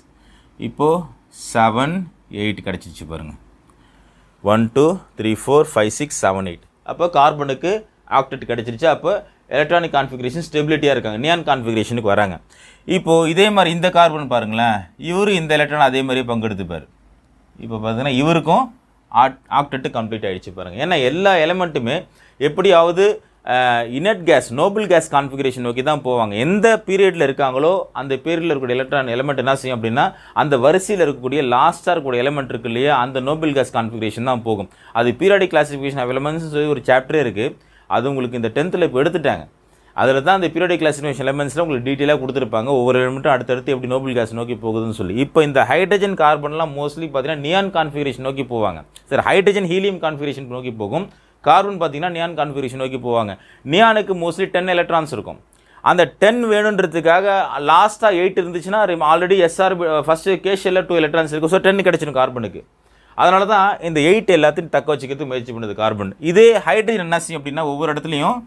இப்போது 7 8 கிடச்சிச்சு பாருங்கள். 1 2 3 4 5 6 7 8. அப்போ கார்பனுக்கு ஆக்டெட் கிடச்சிருச்சு. அப்போ எலக்ட்ரானிக் கான்ஃபிகரேஷன் ஸ்டெபிலிட்டியாக இருக்காங்க, நியான் கான்ஃபிகரேஷனுக்கு வராங்க. இப்போது இதே மாதிரி இந்த கார்பன் பாருங்களேன், இவரு இந்த எலக்ட்ரான் அதே மாதிரியே பங்கெடுத்துப்பார். இப்போ பார்த்தீங்கன்னா இவருக்கும் ஆக்டெட்டு கம்ப்ளீட் ஆகிடுச்சு பாருங்கள். ஏன்னா எல்லா எலமெண்ட்டுமே எப்படியாவது inert case, Nobel gas configuration நோக்கி தான் போவாங்க. எந்த பீரியடில் இருக்காங்களோ அந்த பீரியடில் இருக்கக்கூடிய எலக்ட்ரான் எலமெண்ட் என்ன செய்யும் அப்படின்னா, அந்த வரிசையில் இருக்கக்கூடிய லாஸ்ட்டாக இருக்கக்கூடிய எலமெண்ட் இருக்கு இல்லையா, அந்த நோபல் கேஸ் கான்ஃபிகரேஷன் தான் போகும். அது பீரியாடிக் கிளாசிஃபிகேஷன் ஆஃப் எலமெண்ட்ஸ் சொல்லி ஒரு சாப்டரே இருக்குது. அது உங்களுக்கு இந்த 10th இப்போ எடுத்துட்டாங்க. அதில் தான் அந்த பீரியாடிக் கிளாசிஃபிகேஷன் எலமெண்ட்ஸில் உங்களுக்கு டீட்டெயிலாக கொடுத்துருப்பாங்க, ஒவ்வொரு எலமெண்ட்டும் அடுத்தடுத்து எப்படி நோபல் கேஸ் நோக்கி போகுதுன்னு சொல்லி. இப்போ இந்த ஹைட்ரஜன் கார்பன்லாம் மோஸ்ட்லி பார்த்தீங்கன்னா நியான் கான்ஃபிகரேஷன் நோக்கி போவாங்க. சரி, ஹைட்ரஜன் ஹீலியம் கான்ஃபிகரேஷன் நோக்கி போகும், கார்பன் பார்த்தீங்கன்னா நியான் கான்ஃபிகரேஷன் நோக்கி போவாங்க. நியானுக்கு மோஸ்ட்லி 10 எலக்ட்ரான்ஸ் இருக்கும். அந்த 10 வேணுன்றதுக்காக லாஸ்ட்டாக 8 இருந்துச்சுன்னா ஆல்ரெடி எஸ்ஆர் ஃபஸ்ட்டு கேஷியில் 2 எலக்ட்ரான்ஸ் இருக்கும். ஸோ 10 கிடச்சிடும் கார்பனுக்கு. அதனால தான் இந்த 8 எல்லாத்தையும் தக்க வச்சுக்கிறதுக்கு முயற்சி பண்ணுது கார்பன். இதே ஹைட்ரஜன் என்ன செய்யும் அப்படின்னா, ஒவ்வொரு இடத்துலையும்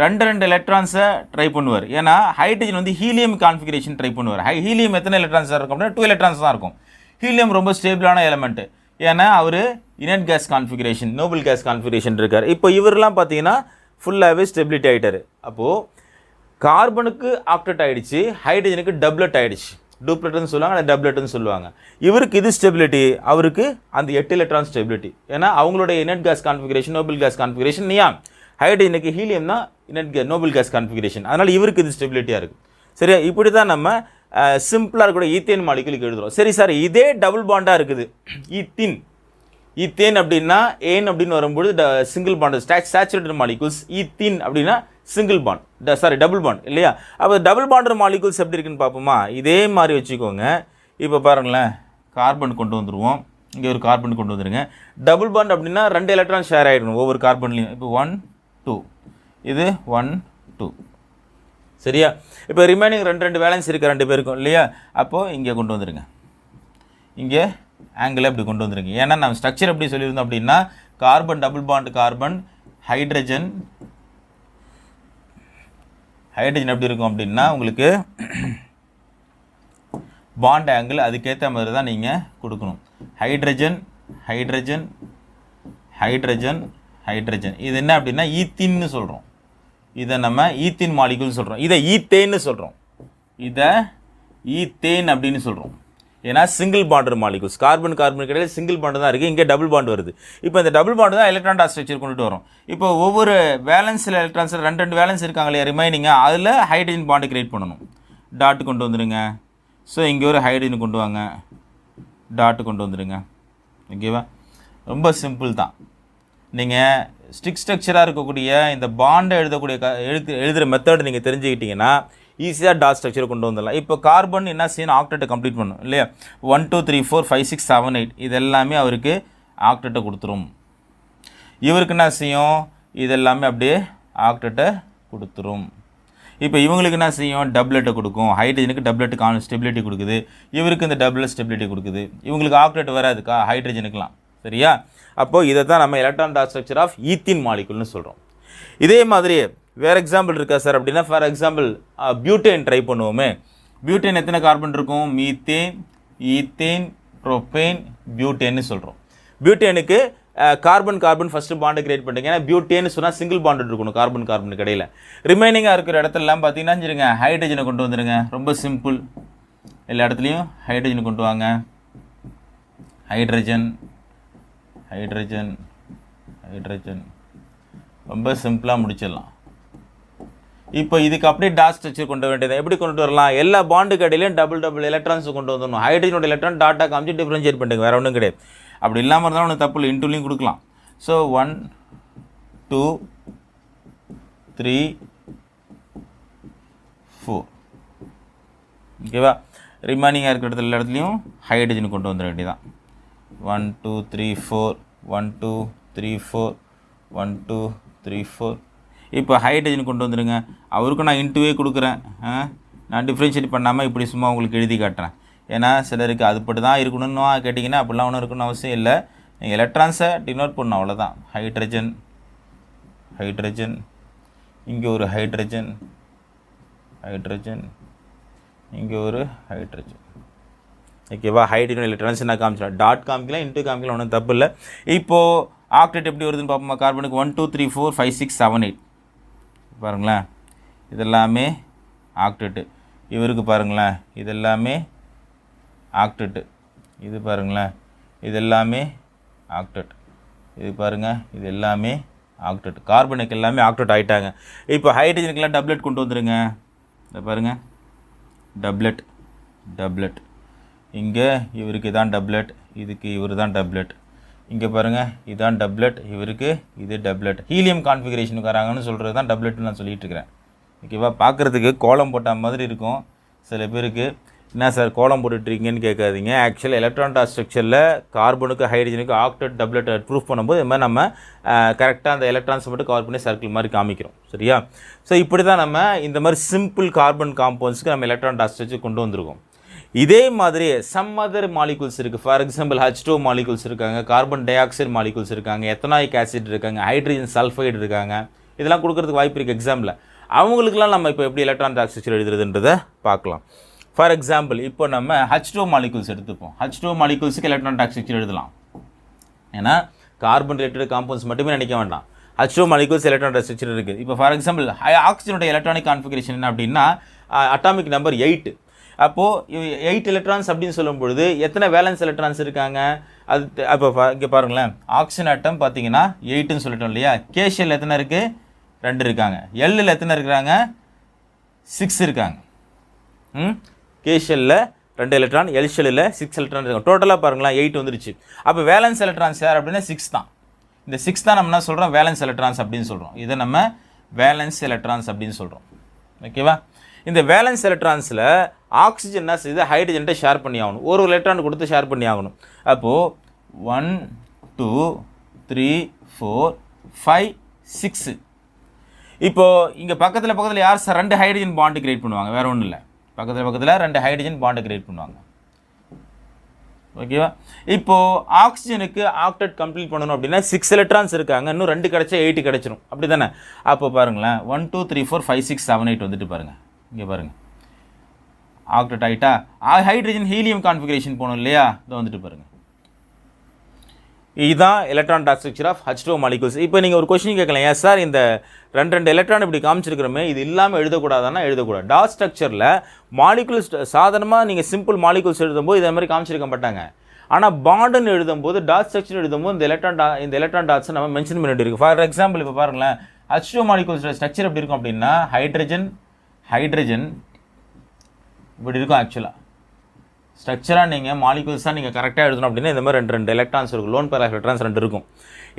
2 எலக்ட்ரான்ஸை ட்ரை பண்ணுவார். ஏன்னா ஹைட்ரஜன் வந்து ஹீலியம் கான்ஃபிகரேஷன் ட்ரை பண்ணுவார். ஹீலியம் எத்தனை எலக்ட்ரான்ஸாக இருக்கும் அப்படின்னா 2 எலக்ட்ரான்ஸ் தான் இருக்கும். ஹீலியம் ரொம்ப ஸ்டேபிளான எலமெண்ட்டு, ஏன்னா அவர் inert gas configuration, noble gas configuration இருக்கார். இப்போ இவரெலாம் பார்த்தீங்கன்னா ஃபுல்லாகவே ஸ்டெபிலிட்டி ஆகிட்டார். அப்போது கார்பனுக்கு ஆக்டெட் ஆகிடுச்சு, ஹைட்ரஜனுக்கு டப்ளெட் ஆகிடுச்சு. டூப்ளெட்னு சொல்லுவாங்க, அதை டப்ளெட்னு சொல்லுவாங்க. இவருக்கு இது ஸ்டெபிலிட்டி, அவருக்கு அந்த 8 எலக்ட்ரான் ஸ்டெபிலிட்டி. ஏன்னா அவங்களுடைய inert gas configuration noble gas configuration neon, ஹைட்ரஜனுக்கு ஹீலியம் தான் நோபல் கேஸ் கான்ஃபிகரேஷன். அதனால் இவருக்கு இது ஸ்டெபிலிட்டியாக இருக்குது. சரியா? இப்படி தான் நம்ம சிம்பிளாக இருக்கக்கூடிய ஈத்தேன் மாலிகுலுக்கு எழுதுகிறோம். சரி சார், இதே டபுள் பாண்டாக இருக்குது ஈத்தேன் அப்படின்னா, ஏன் அப்படின்னு வரும்போது single bond, saturated molecules. Ethene அப்படின்னா single bond, sorry double bond இல்லையா? அப்போ டபுள் பாண்டர் மாலிகுல்ஸ் எப்படி இருக்குன்னு பார்ப்போமா? இதே மாதிரி வச்சுக்கோங்க. இப்போ பாருங்களேன், கார்பன் கொண்டு வந்துடுவோம், இங்கே ஒரு கார்பன் கொண்டு வந்துடுங்க. டபுள் பாண்ட் அப்படின்னா 2 எலக்ட்ரான் ஷேர் ஆகிடணும் ஒவ்வொரு கார்பன்லையும். இப்போ 1 2, இது 1 2. சரியா? இப்போ ரிமைனிங் 2 வேலன்ஸ் இருக்க 2 பேருக்கும் இல்லையா? அப்போது இங்கே கொண்டு வந்துடுங்க, இங்கே ஆங்கிளை இப்படி கொண்டு வந்துடுங்க. ஏன்னா நம்ம ஸ்ட்ரக்சர் எப்படி சொல்லியிருந்தோம் அப்படின்னா, carbon double bond carbon, hydrogen எப்படி இருக்கும் அப்படின்னா, உங்களுக்கு பாண்ட் ஆங்கிள் அதுக்கேற்ற மாதிரி தான் நீங்கள் கொடுக்கணும். Hydrogen hydrogen hydrogen hydrogen. இது என்ன அப்படின்னா ஈத்தீன்னு சொல்கிறோம். இதை நம்ம ஈத்தீன் மாலிகுல் சொல்கிறோம். இதை ஈத்தேன்னு சொல்கிறோம். இதை ஈத்தேன் அப்படின்னு சொல்கிறோம். ஏன்னா சிங்கிள் பாண்டர் மாலிகுல்ஸ், கார்பன் கிடையாது, சிங்கிள் பாண்டு தான் இருக்குது. இங்கே டபுள் பாண்டு வருது. இப்போ இந்த டபுள் பாண்டு தான் எலக்ட்ரான் டாட் ஸ்ட்ரக்சர் கொண்டுட்டு வரும். இப்போ ஒவ்வொரு வேலன்ஸில் எலக்ட்ரான்ஸ் 2 வேலன்ஸ் இருக்காங்க இல்லையா ரிமைனிங்காக, அதில் ஹைட்ரஜன் பாண்டு கிரியேட் பண்ணணும். டாட்டு கொண்டு வந்துடுங்க. ஸோ இங்கே ஒரு ஹைட்ரஜன் கொண்டு வாங்க, டாட்டு கொண்டு வந்துடுங்க. ஓகேவா? ரொம்ப சிம்பிள் தான். நீங்கள் ஸ்ட்ரக்சராக இருக்கக்கூடிய இந்த பாண்டை எழுதுகிற மெத்தட் நீங்கள் தெரிஞ்சுக்கிட்டீங்கன்னா ஈஸியாக டாட் ஸ்ட்ரக்சரை கொண்டு வந்துடலாம். இப்போ கார்பன் என்ன செய்யணும், ஆக்டெட்டை கம்ப்ளீட் பண்ணணும் இல்லையா? 1 2 3 4 5 6 7 8 இது எல்லாமே அவருக்கு ஆக்டெட்டை கொடுத்துரும். இவருக்கு என்ன செய்யும், இதெல்லாமே அப்படியே ஆக்டெட்டை கொடுத்துரும். இப்போ இவங்களுக்கு என்ன செய்யும், டப்ளெட்டை கொடுக்கும். ஹைட்ரஜனுக்கு டப்ளெட்டு ஸ்டெபிலிட்டி கொடுக்குது, இவருக்கு இந்த டபுள் ஸ்டெபிலிட்டி கொடுக்குது. இவங்களுக்கு ஆக்டெட் வராதுக்கா ஹைட்ரஜனுக்குலாம். சரியா? அப்போது இதை தான் நம்ம electron dot structure of ethene மாலிகுல்னு சொல்கிறோம். இதே மாதிரி வேறு எக்ஸாம்பிள் இருக்கா சார் அப்படின்னா, ஃபார் எக்ஸாம்பிள் பியூட்டேன் ட்ரை பண்ணுவோமே. பியூட்டேன் எத்தனை கார்பன் இருக்கும், மீத்தேன், ஈத்தேன், ப்ரோப்பேன், பியூட்டேன்னு சொல்கிறோம். பியூட்டேனுக்கு கார்பன் ஃபஸ்ட்டு பாண்டு கிரியேட் பண்ணுங்க. ஏன்னா பியூட்டேன்னு சொன்னால் சிங்கிள் பாண்டு இருக்கணும் கார்பனுக்கு இடையில். ரிமைனிங்காக இருக்கிற இடத்துலலாம் பார்த்தீங்கன்னா சரிங்க, ஹைட்ரஜனை கொண்டு வந்துடுங்க. ரொம்ப சிம்பிள், எல்லா இடத்துலையும் ஹைட்ரஜனை கொண்டு வாங்க. ஹைட்ரஜன் ஹைட்ரஜன் ஹைட்ரஜன் ரொம்ப சிம்பிளாக முடிச்சிடலாம். இப்போ இதுக்கு அப்படியே டாட் ஸ்ட்ரக்சர் கொண்டு வேண்டியது எப்படி கொண்டு வரலாம்? எல்லா பாண்டுக்கு இடையிலையும் டபுள் எலக்ட்ரான்ஸ் கொண்டு வந்துடணும். ஹைட்ரஜனோட எலக்ட்ரான் டாட்டா காமிச்சு டிஃபரன்ஷியேட் பண்ணிட்டு வேறு ஒன்றும் கிடையாது. அப்படி இல்லாமல் இருந்தாலும் ஒன்று தப்பு இல்லை, இன்டூலையும் கொடுக்கலாம். ஸோ 1 2 3 4 ஓகேவா? ரிமைனிங்காக இருக்கிற இடத்துல எல்லா இடத்துலையும் ஹைட்ரஜன் கொண்டு வந்துட வேண்டியதான். 1 2 3 4 1 2 3 4 1 2 3 4. இப்போ ஹைட்ரஜன் கொண்டு வந்துடுங்க. அவருக்கும் நான் இன்ட்டுவே கொடுக்குறேன். நான் டிஃப்ரென்ஷியேட் பண்ணாமல் இப்படி சும்மா உங்களுக்கு எழுதி காட்டுறேன். ஏன்னா சிலருக்கு அதுபடி தான் இருக்கணும்னு கேட்டிங்கன்னா அப்படிலாம் ஒன்றும் இருக்கணும்னு அவசியம் இல்லை. நீங்கள் எலக்ட்ரான்ஸை டினோட் பண்ணணும், அவ்வளோதான். ஹைட்ரஜன் ஹைட்ரஜன், இங்கே ஒரு ஹைட்ரஜன் ஹைட்ரஜன், இங்கே ஒரு ஹைட்ரஜன். ஓகேவா? ஹைட்ரஜன் எலக்ட்ரான்ஸ் நான் காமிச்சிடலாம். டாட் காமிக்கலாம், இன்ட்டு காமிக்கலாம், ஒன்றும் தப்பு இல்லை. இப்போது ஆக்டேட் எப்படி வருதுன்னு பார்ப்போமா? கார்பனுக்கு 1 2 3 4 5 6 7 8 பாருங்களேன், இதெல்லாமே ஆக்டேட்டு. இவருக்கு பாருங்களேன், இதெல்லாமே ஆக்டேட்டு. இது பாருங்களேன், இதெல்லாமே ஆக்டேட். இது பாருங்கள், இது எல்லாமே ஆக்டேட். கார்பனுக்கு எல்லாமே ஆக்டேட் ஆகிட்டாங்க. இப்போ ஹைட்ரஜனுக்கெல்லாம் டப்ளெட் கொண்டு வந்துடுங்க. இதை பாருங்கள், டப்ளெட் டப்ளெட். இங்கே இவருக்கு இதான் டப்ளெட், இதுக்கு இவர் தான் டப்ளெட். இங்கே பாருங்கள், இதுதான் டப்ளெட், இவருக்கு இது டப்ளெட். ஹீலியம் கான்ஃபிகரேஷனுக்கு வராங்கன்னு சொல்கிறது தான் டப்ளெட்னு நான் சொல்லிகிட்டு இருக்கிறேன். ஓகேவா? பார்க்குறதுக்கு கோலம் போட்ட மாதிரி இருக்கும். சில பேருக்கு என்ன சார் கோலம் போட்டுட்ருக்கீங்கன்னு கேட்காதீங்க. ஆக்சுவலாக எலக்ட்ரான் டாட் ஸ்ட்ரக்சரில் கார்பனுக்கு ஹைட்ரஜனுக்கு ஆக்டேட் டப்ளெட் ப்ரூஃப் பண்ணும்போது இது மாதிரி நம்ம கரெக்டாக அந்த எலக்ட்ரான்ஸ் மட்டும் கவர் பண்ணி சர்க்கிள் மாதிரி காமிக்கிறோம். சரியா? ஸோ இப்படி தான் நம்ம இந்த மாதிரி சிம்பிள் கார்பன் காம்பவுண்ட்ஸ்க்கு நம்ம எலக்ட்ரான் டாட் ஸ்ட்ரக்சர் கொண்டு வந்திருக்கோம். இதே மாதிரி சம் அதர் மாலிகூல்ஸ் இருக்குது. ஃபார் எக்ஸாம்பிள் H2O மாலிகூல்ஸ் இருக்காங்க, கார்பன் டை ஆக்சைடு மாலிகூல்ஸ் இருக்காங்க, எத்தனாயிக் ஆசிட் இருக்காங்க, ஹைட்ரஜன் சல்ஃபைடு இருக்காங்க. இதெல்லாம் கொடுக்கறதுக்கு வாய்ப்பு இருக்குது எக்ஸாமில். அவங்களுக்குலாம் நம்ம இப்போ எப்படி எலக்ட்ரான் டாட் ஸ்ட்ரக்சர் எழுதுறதுன்றதை பார்க்கலாம். ஃபார் எக்ஸாம்பிள் இப்போ நம்ம H2O மாலிகூல்ஸ் எடுத்துப்போம். H2O மாலிகூல்ஸுக்கு எலக்ட்ரான் டாட் ஸ்ட்ரக்சர் எழுதலாம். ஏன்னா கார்பன் ரிலேட்டட் காம்பவுண்ட்ஸ் மட்டுமே நினைக்க வேண்டாம். H2O molecules electron dot structure இருக்குது. இப்போ ஃபார் எக்ஸாம்பிள் ஆக்சிஜனோட எலக்ட்ரானிக் கான்ஃபிகரேஷன் என்ன அப்படின்னா அட்டாமிக் நம்பர் 8. அப்போது 8 எலக்ட்ரான்ஸ் அப்படின்னு சொல்லும் பொழுது எத்தனை வேலன்ஸ் எலக்ட்ரான்ஸ் இருக்காங்க? அது அப்போ இங்கே பாருங்களேன், ஆக்சிஜன் ஆட்டம் பார்த்தீங்கன்னா 8ன்னு சொல்லிட்டோம் இல்லையா? கேஷியல் எத்தனை இருக்குது? 2 இருக்காங்க. எல்லில் எத்தனை இருக்கிறாங்க? 6 இருக்காங்க. கேஷியலில் 2 எலக்ட்ரான், எல் ஷெல்லில் 6 எலக்ட்ரான் இருக்காங்க. டோட்டலாக பாருங்களேன் 8 வந்துருச்சு. அப்போ வேலன்ஸ் எலக்ட்ரான்ஸ் யார் அப்படின்னா 6 தான். இந்த 6 தான் நம்ம என்ன சொல்கிறோம்? வேலன்ஸ் எலக்ட்ரான்ஸ் அப்படின்னு சொல்கிறோம். இதை நம்ம வேலன்ஸ் எலக்ட்ரான்ஸ் அப்படின்னு சொல்கிறோம். ஓகேவா? இந்த வேலன்ஸ் எலக்ட்ரான்ஸில் ஆக்சிஜன் என்ன செய்யுது? ஹைட்ரஜன்ட்டை ஷேர் பண்ணி ஆகணும். ஒரு எலக்ட்ரான் கொடுத்து ஷேர் பண்ணி ஆகணும். அப்போது 1 2 3 4 5 6. இப்போது இங்கே பக்கத்தில் யார் சார் 2 ஹைட்ரஜன் பாண்டு கிரியேட் பண்ணுவாங்க? வேறு ஒன்றும் இல்லை, பக்கத்தில் 2 ஹைட்ரஜன் பாண்டு கிரியேட் பண்ணுவாங்க. ஓகேவா? இப்போது ஆக்சிஜனுக்கு ஆக்டேட் கம்ப்ளீட் பண்ணணும் அப்படின்னா 6 எலக்ட்ரான்ஸ் இருக்காங்க, இன்னும் 2 கிடச்சா 8 கிடச்சிரும். அப்படி தானே? அப்போ பாருங்களேன் 1 2 3 4 5 6 7 8 வந்துட்டு பாருங்கள். இங்கே பாருங்கள், ஆக்டேட் ஆகிட்டா ஹைட்ரஜன் ஹீலியம் கான்ஃபிகரேஷன் போகணும் இல்லையா? இதை வந்துட்டு பாருங்கள். இதுதான் electron dot structure of H2O molecules. இப்போ நீங்கள் ஒரு கொஸ்டின் கேட்கலாம், ஏன் சார் இந்த 2 எலக்ட்ரான் இப்படி காமிச்சிருக்கிறோமே, இது இல்லாமல் எழுதக்கூடாதானா? எழுதக்கூடாது. டாட் ஸ்ட்ரக்சரில் மாலிகூல்ஸ் சாதாரணமாக நீங்கள் சிம்பிள் மாலிகூல்ஸ் எழுதும்போது இதே மாதிரி காமிச்சிருக்க மாட்டாங்க. ஆனால் பாண்டுன்னு எழுதும்போது, டாட் ஸ்ட்ரக்சர் எழுதும்போது இந்த எலக்ட்ரான் டாட்ஸை நம்ம மென்ஷன் பண்ணிட்டு இருக்கு. ஃபார் எக்ஸாம்பிள் இப்போ பாருங்களேன், H2O மாலிகூல்ஸோட ஸ்ட்ரக்சர் எப்படி இருக்கும் அப்படின்னா ஹைட்ரஜன் இப்படி இருக்கும். ஆக்சுவலாக ஸ்ட்ரக்சராக நீங்கள் மாலிகூல்ஸாக நீங்கள் கரெக்டாக எழுதணும் அப்படின்னா இந்த மாதிரி 2 எலக்ட்ரான்ஸ் இருக்கும். லோன் பேர் ஆஃப் எலக்ட்ரான்ஸ் 2 இருக்கும்.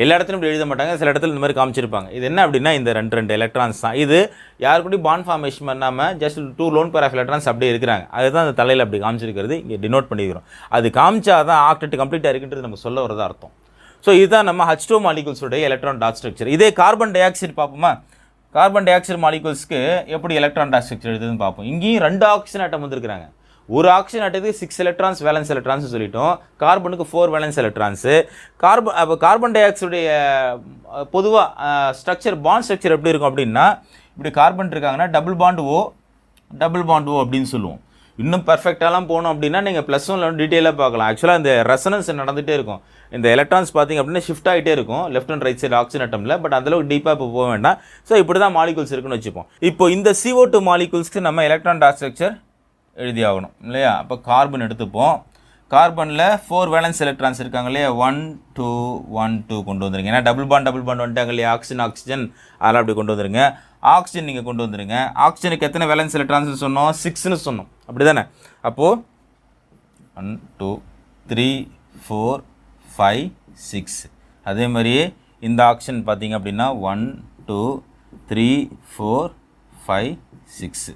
எல்லா இடத்துலையும் இப்படி எழுத மாட்டாங்க, சில இடத்துல இந்த மாதிரி காமிச்சிருப்பாங்க. இது என்ன அப்படின்னா இந்த 2 எலக்ட்ரான்ஸ் தான். இது யாருக்கூடையும் பாண்ட் ஃபார்மேஷன் பண்ணாமல் just 2 lone pair of electrons அப்படியே இருக்கிறாங்க. அதுதான் அந்த தலையில் அப்படி காமிச்சிருக்கிறது, இங்கே டினோட் பண்ணிக்கிறோம். அது காமிச்சா தான் ஆக்டேட் கம்ப்ளீட்டாக இருக்குன்றது நம்ம சொல்ல வரதா அர்த்தம். ஸோ இதுதான் நம்ம H2O மாலிகூல்ஸோடைய எலக்ட்ரான் டாட் ஸ்ட்ரக்சர். இதே கார்பன் டை ஆக்சைடு பார்ப்போமா? கார்பன் டை ஆக்சைடு மாலிகூல்ஸ்க்கு எப்படி எலக்ட்ரான் டாட் ஸ்ட்ரக்சர் எழுதுன்னு பார்ப்போம். இங்கேயும் 2 ஆக்சிஜன் ஆட்டம் வந்துருக்காங்க. ஒரு ஆக்சிஜன் ஆட்டத்துக்கு 6 எலக்ட்ரான்ஸ் வேலன்ஸ் எலக்ட்ரான்ஸ் சொல்லிட்டோம். கார்பனுக்கு 4 வேலன்ஸ் எலக்ட்ரான்ஸு. கார்பன் டை ஆக்சைடுடைய பொதுவாக ஸ்ட்ரக்சர் பாண்ட் ஸ்ட்ரக்சர் எப்படி இருக்கும் அப்படின்னா இப்படி கார்பன் இருக்காங்கன்னா டபுள் பாண்ட் ஓ அப்படின்னு சொல்லுவோம். இன்னும் பர்ஃபெக்டாலாம் போகணும் அப்படின்னா நீங்கள் +1 டீட்டெயிலாக பார்க்கலாம். ஆக்சுவலாக இந்த ரெசனன்ஸ் நடந்துகிட்டே இருக்கும். இந்த எலக்ட்ரான்ஸ் பார்த்திங்க அப்படின்னா ஷிஃப்ட் ஆகிட்டே இருக்கும் left and right side oxygen அட்டமில். பட் அந்தளவுக்கு டீப்பாக இப்போ போக வேண்டாம். ஸோ இப்படி தான் மாலிகூல்ஸ் இருக்குன்னு வச்சுப்போம். இப்போ இந்த CO2 மாலிகூல்ஸ்க்கு நம்ம எலக்ட்ரான் டாட் ஸ்ட்ரக்சர் எழுதி ஆகணும் இல்லையா? அப்போ கார்பன் எடுத்துப்போம். கார்பனில் 4 வேலன்ஸ் எலக்ட்ரான்ஸ் இருக்காங்க இல்லையா, 1 2 1 2 கொண்டு வந்துருங்க. ஏன்னா டபுள் பாண்ட் வந்துட்டாங்க இல்லையா, ஆக்சிஜன் அதெல்லாம் அப்படி கொண்டு வந்துருங்க. ஆக்சிஜன் நீங்கள் கொண்டு வந்துருங்க. ஆக்சிஜனுக்கு எத்தனை வேலன்ஸ் எலக்ட்ரான்ஸ்னு சொன்னோம், 6ன்னு சொன்னோம், அப்படி தானே. அப்போது 1 2 3 4 5 6. அதே மாதிரியே இந்த ஆக்சிஜன் பார்த்தீங்க அப்படின்னா 1 2 3 4 5 6.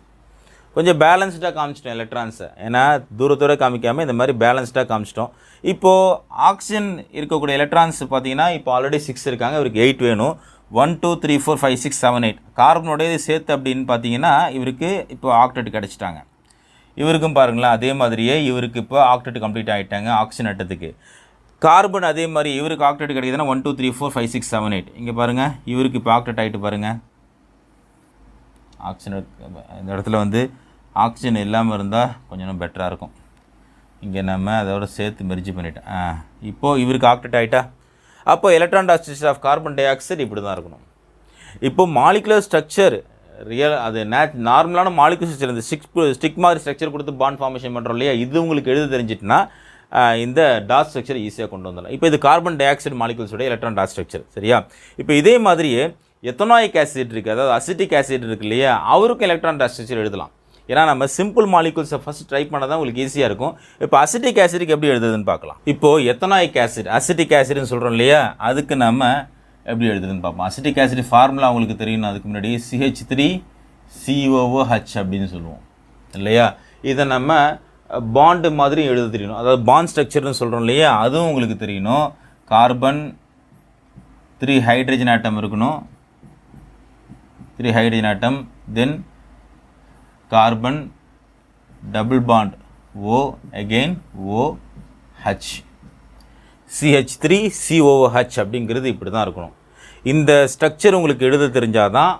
கொஞ்சம் பேலன்ஸ்டாக காமிச்சிட்டோம் எலக்ட்ரான்ஸை, ஏன்னா தூரத்தோடு காமிக்காமல் இந்த மாதிரி பேலன்ஸ்டாக காமிச்சிட்டோம். இப்போது ஆக்சிஜன் இருக்கக்கூடிய எலக்ட்ரான்ஸ் பார்த்தீங்கன்னா இப்போ ஆல்ரெடி 6 இருக்காங்க, இவருக்கு 8 வேணும். 1 2 3 4 5 6 7 8 கார்பனோடைய சேர்த்து அப்படின்னு பார்த்தீங்கன்னா இவருக்கு இப்போ ஆக்டெட் கிடச்சிட்டாங்க. இவருக்கும் பாருங்களேன் அதே மாதிரியே இவருக்கு இப்போ ஆக்டெட் கம்ப்ளீட் ஆகிட்டாங்க ஆக்சிஜன் அட்டத்துக்கு. கார்பன் அதே மாதிரி இவருக்கு ஆக்டெட் கிடைக்குதுன்னா 1 2 3 4 5 6 7 8. இங்கே பாருங்கள் இவருக்கு இப்போ ஆக்டெட் ஆகிட்டு பாருங்கள். ஆக்சிஜன் இந்த இடத்துல வந்து ஆக்சிஜன் இல்லாமல் இருந்தால் கொஞ்சம் பெட்டராக இருக்கும். இங்கே நம்ம அதோட சேர்த்து மெர்ஜ் பண்ணிட்டேன். இப்போது இவருக்கு ஆக்டெட் ஆகிட்டா. அப்போ எலக்ட்ரான் டான்சிஸ்டர் ஆஃப் கார்பன் டை ஆக்சைடு இப்படி தான் இருக்கணும். இப்போ மாலிகுலர் ஸ்ட்ரக்சர் அது நார்மலான மாலிகுலர் ஸ்ட்ரக்சர், இந்த ஸ்டிக் மாதிரி ஸ்ட்ரக்சர் கொடுத்து பாண்ட் ஃபார்மேஷன் பண்ணுறோம் இல்லையா, இது உங்களுக்கு எழுத தெரிஞ்சிட்டுனா இந்த டாட் ஸ்ட்ரக்சர் ஈஸியாக கொண்டு வந்துடலாம். இப்போ இது கார்பன் டை ஆக்சைடு மாலிகுல்ஸோட எலக்ட்ரான் டாட் ஸ்ட்ரக்சர், சரியா. இப்போ இதே மாதிரியே எத்தனாயிக் ஆசிட் இருக்குது, அதாவது அசிட்டிக் ஆசிட் இருக்குது இல்லையா, அவருக்கும் எலக்ட்ரான் டாட் ஸ்ட்ரக்சர் எழுதலாம். ஏன்னா நம்ம சிம்பிள் மாலிகுல்ஸை ஃபஸ்ட் ட்ரை பண்ணால் தான் உங்களுக்கு ஈஸியாக இருக்கும். இப்போ அசிட்டிக் ஆசிடுக்கு எப்படி எழுதுதுன்னு பார்க்கலாம். இப்போது எத்தனாயிக் ஆசிட் அசிட்டிக் ஆசிட்னு சொல்கிறோம் இல்லையா, அதுக்கு நம்ம எப்படி எழுதுதுன்னு பார்ப்போம். அசிட்டிக் ஆசிட் ஃபார்முலா உங்களுக்கு தெரியும், அதுக்கு முன்னாடி CH3COOH அப்படின்னு சொல்லுவோம் இல்லையா. இதை நம்ம பாண்டு மாதிரி எழுத தெரியணும், அதாவது பாண்ட் ஸ்ட்ரக்சர்னு சொல்கிறோம் இல்லையா, அதுவும் உங்களுக்கு தெரியணும். கார்பன் 3 ஹைட்ரஜன் ஆட்டம் இருக்கணும், 3 hydrogen atom. Then carbon double bond O again OH, CH3COOH அப்படிங்கிறது இப்படி தான் இருக்கணும். இந்த ஸ்ட்ரக்சர் உங்களுக்கு எழுத தெரிஞ்சால் தான்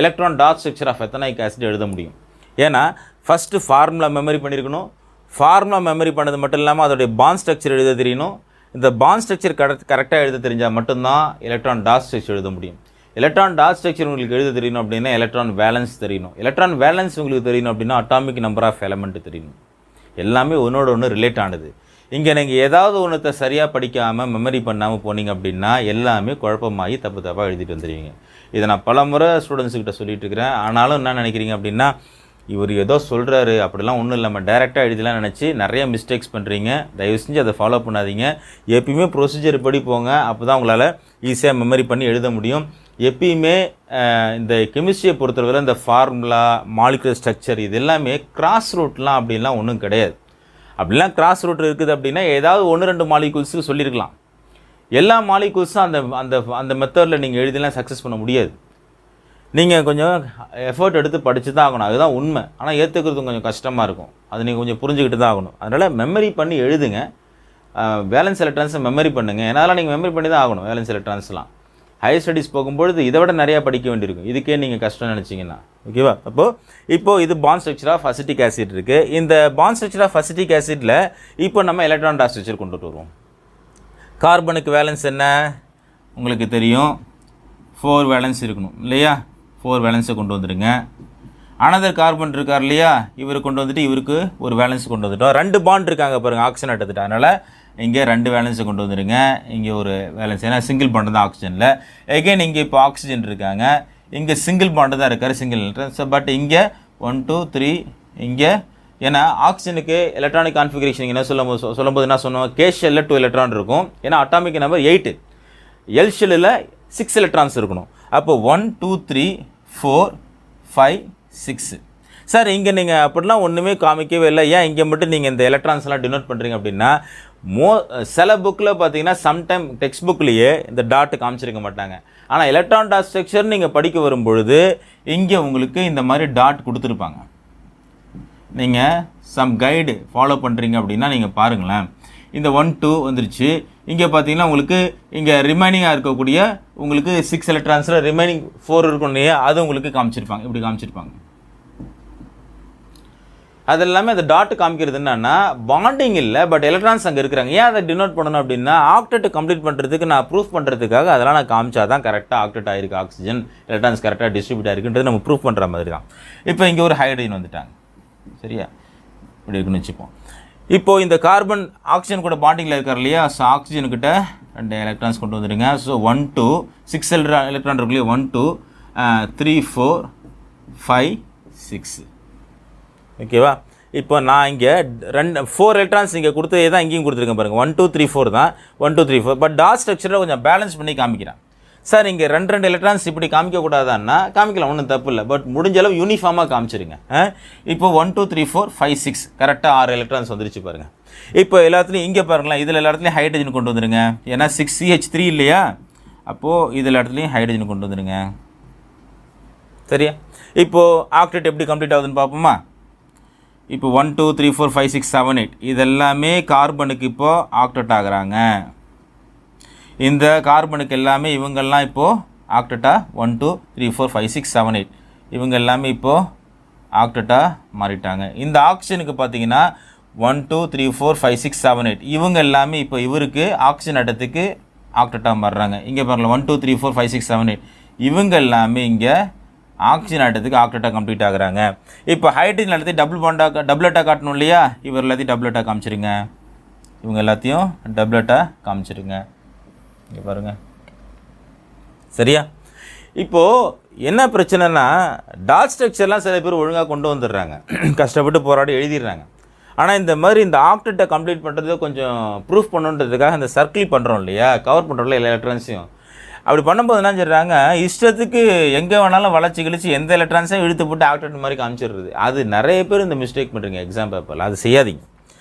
electron dot structure of ethanoic acid எழுத முடியும். ஏன்னா ஃபஸ்ட்டு ஃபார்முலா மெமரி பண்ணியிருக்கணும். ஃபார்முலா மெமரி பண்ணது மட்டும் இல்லாமல் அதோடைய பாண்ட் ஸ்ட்ரக்சர் எழுத தெரியணும். இந்த பாண்ட் ஸ்ட்ரக்சர் கரெக்டாக எழுத தெரிஞ்சால் மட்டும்தான் எலக்ட்ரான் டாட் ஸ்ட்ரக்சர் எழுத முடியும். எலக்ட்ரான் டாட் ஸ்ட்ரக்சர் உங்களுக்கு எழுத தெரியணும் அப்படின்னா எலக்ட்ரான் வேலன்ஸ் தெரியணும். எலக்ட்ரான் வேலன்ஸ் உங்களுக்கு தெரியணும் அப்படின்னா அட்டாமிக் நம்பர் ஆஃப் எலமெண்ட் தெரியணும். எல்லாமே ஒன்றோட ஒன்று ரிலேட் ஆனது. இங்கே நீங்கள் ஏதாவது ஒன்றத்தை சரியாக படிக்காமல் மெமரி பண்ணாமல் போனீங்க அப்படின்னா எல்லாமே குழப்பமாகி தப்பாக எழுதிட்டு வந்துடுவீங்க. இதை நான் பல முறை ஸ்டூடெண்ட்ஸுக்கிட்ட சொல்லிட்டு இருக்கிறேன். ஆனாலும் என்ன நினைக்கிறீங்க அப்படின்னா, இவர் ஏதோ சொல்கிறாரு, அப்படிலாம் ஒன்றும் இல்லாமல் டைரெக்டாக எழுதலாம் நினச்சி நிறைய மிஸ்டேக்ஸ் பண்ணுறீங்க. தயவு செஞ்சு அதை ஃபாலோ பண்ணாதீங்க. எப்பயுமே ப்ரொசீஜர் படி போங்க, அப்போ தான் உங்களால் ஈஸியாக மெமரி பண்ணி எழுத முடியும். எப்பயுமே இந்த கெமிஸ்ட்ரியை பொறுத்தவரை இந்த ஃபார்முலா மாலிகுலர் ஸ்ட்ரக்சர் இது எல்லாமே கிராஸ் ரூட்லாம் அப்படின்லாம் ஒன்றும் கிடையாது. அப்படிலாம் கிராஸ் ரூட் இருக்குது அப்படின்னா ஏதாவது 1-2 மாலிகுல்ஸுக்கு சொல்லியிருக்கலாம். எல்லா மாலிகுல்ஸும் அந்த அந்த அந்த மெத்தடில் நீங்கள் எழுதிலாம் சக்ஸஸ் பண்ண முடியாது. நீங்கள் கொஞ்சம் எஃபர்ட் எடுத்து படித்து தான் ஆகணும், அதுதான் உண்மை. ஆனால் ஏற்றுக்கிறது கொஞ்சம் கஷ்டமாக இருக்கும், அது நீங்கள் கொஞ்சம் புரிஞ்சுக்கிட்டு தான் ஆகணும். அதனால் மெமரி பண்ணி எழுதுங்க. வேலன்ஸ் எலக்ட்ரான்ஸை மெமரி பண்ணுங்கள். ஏன்னால நீங்கள் மெமரி பண்ணி தான் ஆகணும். வேலன்ஸ் எலக்ட்ரான்ஸ்லாம் ஹையர் ஸ்டடீஸ் போகும்பொழுது இதை விட நிறையா படிக்க வேண்டியிருக்கும். இதுக்கே நீங்கள் கஷ்டம் நினச்சிங்கன்னா, ஓகேவா. இப்போது இது bond structure of acetic acid இருக்குது. இந்த பாண்ட் ஸ்ட்ரக்சர் ஆஃப் அசிட்டிக் ஆசிட்டில் இப்போ நம்ம எலக்ட்ரான் டாட் ஸ்ட்ரக்சர் கொண்டுட்டு வருவோம். கார்பனுக்கு வேலன்ஸ் என்ன உங்களுக்கு தெரியும், 4 வேலன்ஸ் இருக்கணும் இல்லையா. 4 வேலன்ஸை கொண்டு வந்துடுங்க. அனதர் கார்பன் இருக்கார் இல்லையா, இவர் கொண்டு வந்துட்டு இவருக்கு ஒரு வேலன்ஸ் கொண்டு வந்துட்டோம். 2 பாண்ட் இருக்காங்க பாருங்கள் ஆக்சிஜன் எடுத்துட்டு, அதனால் இங்கே 2 வேலன்ஸை கொண்டு வந்துடுங்க. இங்கே ஒரு வேலன்ஸ், ஏன்னா சிங்கிள் பாண்டு தான் ஆக்சிஜனில். எகெயின் இங்கே இப்போ ஆக்சிஜன் இருக்காங்க, இங்கே சிங்கிள் பாண்டு தான் இருக்கார், சிங்கிள். பட் இங்கே 1 2 3 இங்கே, ஏன்னா ஆக்சிஜனுக்கு எலக்ட்ரானிக் கான்ஃபிகரேஷன் என்ன சொல்லும்போது என்ன சொன்னோம், கே ஷெல்லில் 2 எலக்ட்ரான் இருக்கும். ஏன்னா அட்டாமிக் நம்பர் 8, எல் ஷெல்லில் 6 எலக்ட்ரான்ஸ் இருக்கணும். அப்போ 1 2 3 4 5 6. சார் இங்கே நீங்கள் அப்படிலாம் ஒன்றுமே காமிக்கவே இல்லை, ஏன் இங்கே மட்டும் நீங்கள் இந்த எலக்ட்ரான்ஸ்லாம் டினோட் பண்ணுறீங்க அப்படின்னா, சில புக்கில் பார்த்தீங்கன்னா சம்டைம் டெக்ஸ்ட் புக்லேயே இந்த டாட்டு காமிச்சிருக்க மாட்டாங்க. ஆனால் எலக்ட்ரான் டாட் ஸ்ட்ரக்சர் நீங்கள் படிக்க வரும்பொழுது இங்கே உங்களுக்கு இந்த மாதிரி டாட் கொடுத்துருப்பாங்க. நீங்கள் சம் கைடு ஃபாலோ பண்ணுறீங்க அப்படின்னா நீங்கள் பாருங்களேன், இந்த 1 2 வந்துருச்சு. இங்கே பார்த்தீங்கன்னா உங்களுக்கு இங்கே ரிமைனிங்காக இருக்கக்கூடிய உங்களுக்கு 6 எலக்ட்ரான்ஸில் ரிமைனிங் 4 இருக்கும் இல்லையா, அது உங்களுக்கு காமிச்சிருப்பாங்க, இப்படி காமிச்சிருப்பாங்க. அது எல்லாமே அந்த டாட்டு காமிக்கிறது என்னன்னா பாண்டிங் இல்லை, பட் எலக்ட்ரான்ஸ் அங்கே இருக்கிறாங்க. ஏன் அதை டினோட் பண்ணணும் அப்படின்னா, ஆக்டெட் கம்ப்ளீட் பண்ணுறதுக்கு நான் ப்ரூஃப் பண்ணுறதுக்காக அதெல்லாம் நான் காமிச்சா தான் கரெக்டாக ஆக்டெட் ஆகிருக்கு, ஆக்சிஜன் எலக்ட்ரான்ஸ் கரெக்டாக டிஸ்ட்ரிபியூட் ஆகிருக்குன்றது நம்ம ப்ரூஃப் பண்ணுற மாதிரி தான். இப்போ இங்கே ஒரு ஹைட்ரஜன் வந்துட்டாங்க, சரியா, இப்படி இருக்குன்னு வச்சுப்போம். இப்போ இந்த கார்பன் ஆக்சிஜன் கூட பாண்டிங்கில் இருக்கார் இல்லையா, ஸோ ஆக்சிஜனுக்கிட்ட 2 எலக்ட்ரான்ஸ் கொண்டு வந்துடுங்க. ஸோ 1 2 6 எலக்ட்ரான் இருக்கு இல்லையா, 1 2 3 4 5 6. ஓகேவா? இப்போ நான் இங்கே 4 எலக்ட்ரான்ஸ் இங்கே கொடுத்ததே தான் இங்கேயும் கொடுத்துருக்கேன் பாருங்கள். 1 2 3 4 தான், 1 2 3 4. பட் டாட் ஸ்ட்ரக்சரை கொஞ்சம் பேலன்ஸ் பண்ணி காமிக்கிறேன். சார் இங்கே 2 எலக்ட்ரான்ஸ் இப்படி காமிக்கக்கூடாதான்னா காமிக்கலாம், ஒன்றும் தப்பு இல்லை. பட் முடிஞ்ச அளவு யூனிஃபார்மாக காமிச்சிருங்க. இப்போ 1 2 3 4 5 6 கரெக்டாக 6 எலக்ட்ரான்ஸ் வந்துருச்சு பாருங்கள். இப்போ எல்லாத்துலேயும் இங்கே பாருங்களேன், இதில் எல்லா இடத்துலையும் ஹைட்ரஜன் கொண்டு வந்துடுங்க. ஏன்னா 6CH3 இல்லையா, அப்போது இதில் இடத்துலையும் ஹைட்ரஜன் கொண்டு வந்துடுங்க. சரியா? இப்போது ஆக்டேட் எப்படி கம்ப்ளீட் ஆகுதுன்னு பார்ப்போமா? இப்போ 1 2 3 4 5 6 7 8 இதெல்லாமே கார்பனுக்கு இப்போது ஆக்டேட் ஆகுறாங்க. இந்த கார்பனுக்கு எல்லாமே இவங்கெல்லாம் இப்போது ஆக்டேட்டாக 1 2 3 4 5 6 7 8 இவங்க எல்லாமே இப்போது ஆக்டேட்டாக மாறிட்டாங்க. இந்த ஆக்சிஜனுக்கு பார்த்தீங்கன்னா 1 2 3 4 5 6 7 8 இவங்க எல்லாமே இப்போ இவருக்கு ஆக்சிஜன் ஆட்டத்துக்கு ஆக்டேட்டாக மாறுறாங்க. இங்கே பாருங்கள் 1 2 3 4 5 6 7 8 இவங்க எல்லாமே இங்கே ஆக்சிஜன் ஆட்டத்துக்கு ஆக்டேட்டாக கம்ப்ளீட் ஆகுறாங்க. இப்போ ஹைட்ரஜன் எல்லாத்தையும் டபுளட்டாக காட்டணும் இல்லையா, இவர் எல்லாத்தையும் டபுளட்டாக காமிச்சிருங்க. இவங்க எல்லாத்தையும் டபுளட்டாக காமிச்சிருங்க. இங்கே பாருங்கள். சரியா? இப்போது என்ன பிரச்சனைனா டாட் ஸ்ட்ரக்சர்லாம் சில பேர் ஒழுங்காக கொண்டு வந்துடுறாங்க, கஷ்டப்பட்டு போராடி எழுதிடுறாங்க. ஆனால் இந்த மாதிரி இந்த ஆக்டேட்டை கம்ப்ளீட் பண்ணுறது கொஞ்சம் ப்ரூஃப் பண்ணுன்றதுக்காக இந்த சர்க்கிள் பண்ணுறோம் இல்லையா, கவர் பண்ணுறோம்ல எல்லா எலக்ட்ரான்ஸையும். அப்படி பண்ணும்போது என்ன சொல்கிறாங்க, இஷ்டத்துக்கு எங்கே வேணாலும் வளர்ச்சி கழிச்சு எந்த எலக்ட்ரான்ஸையும் இழுத்து போட்டு ஆக்டேட் மாதிரி காமிச்சிடுறது. அது நிறைய பேர் இந்த மிஸ்டேக் பண்ணுறீங்க எக்ஸாம் பேப்பரில். அது செய்யாதீங்க,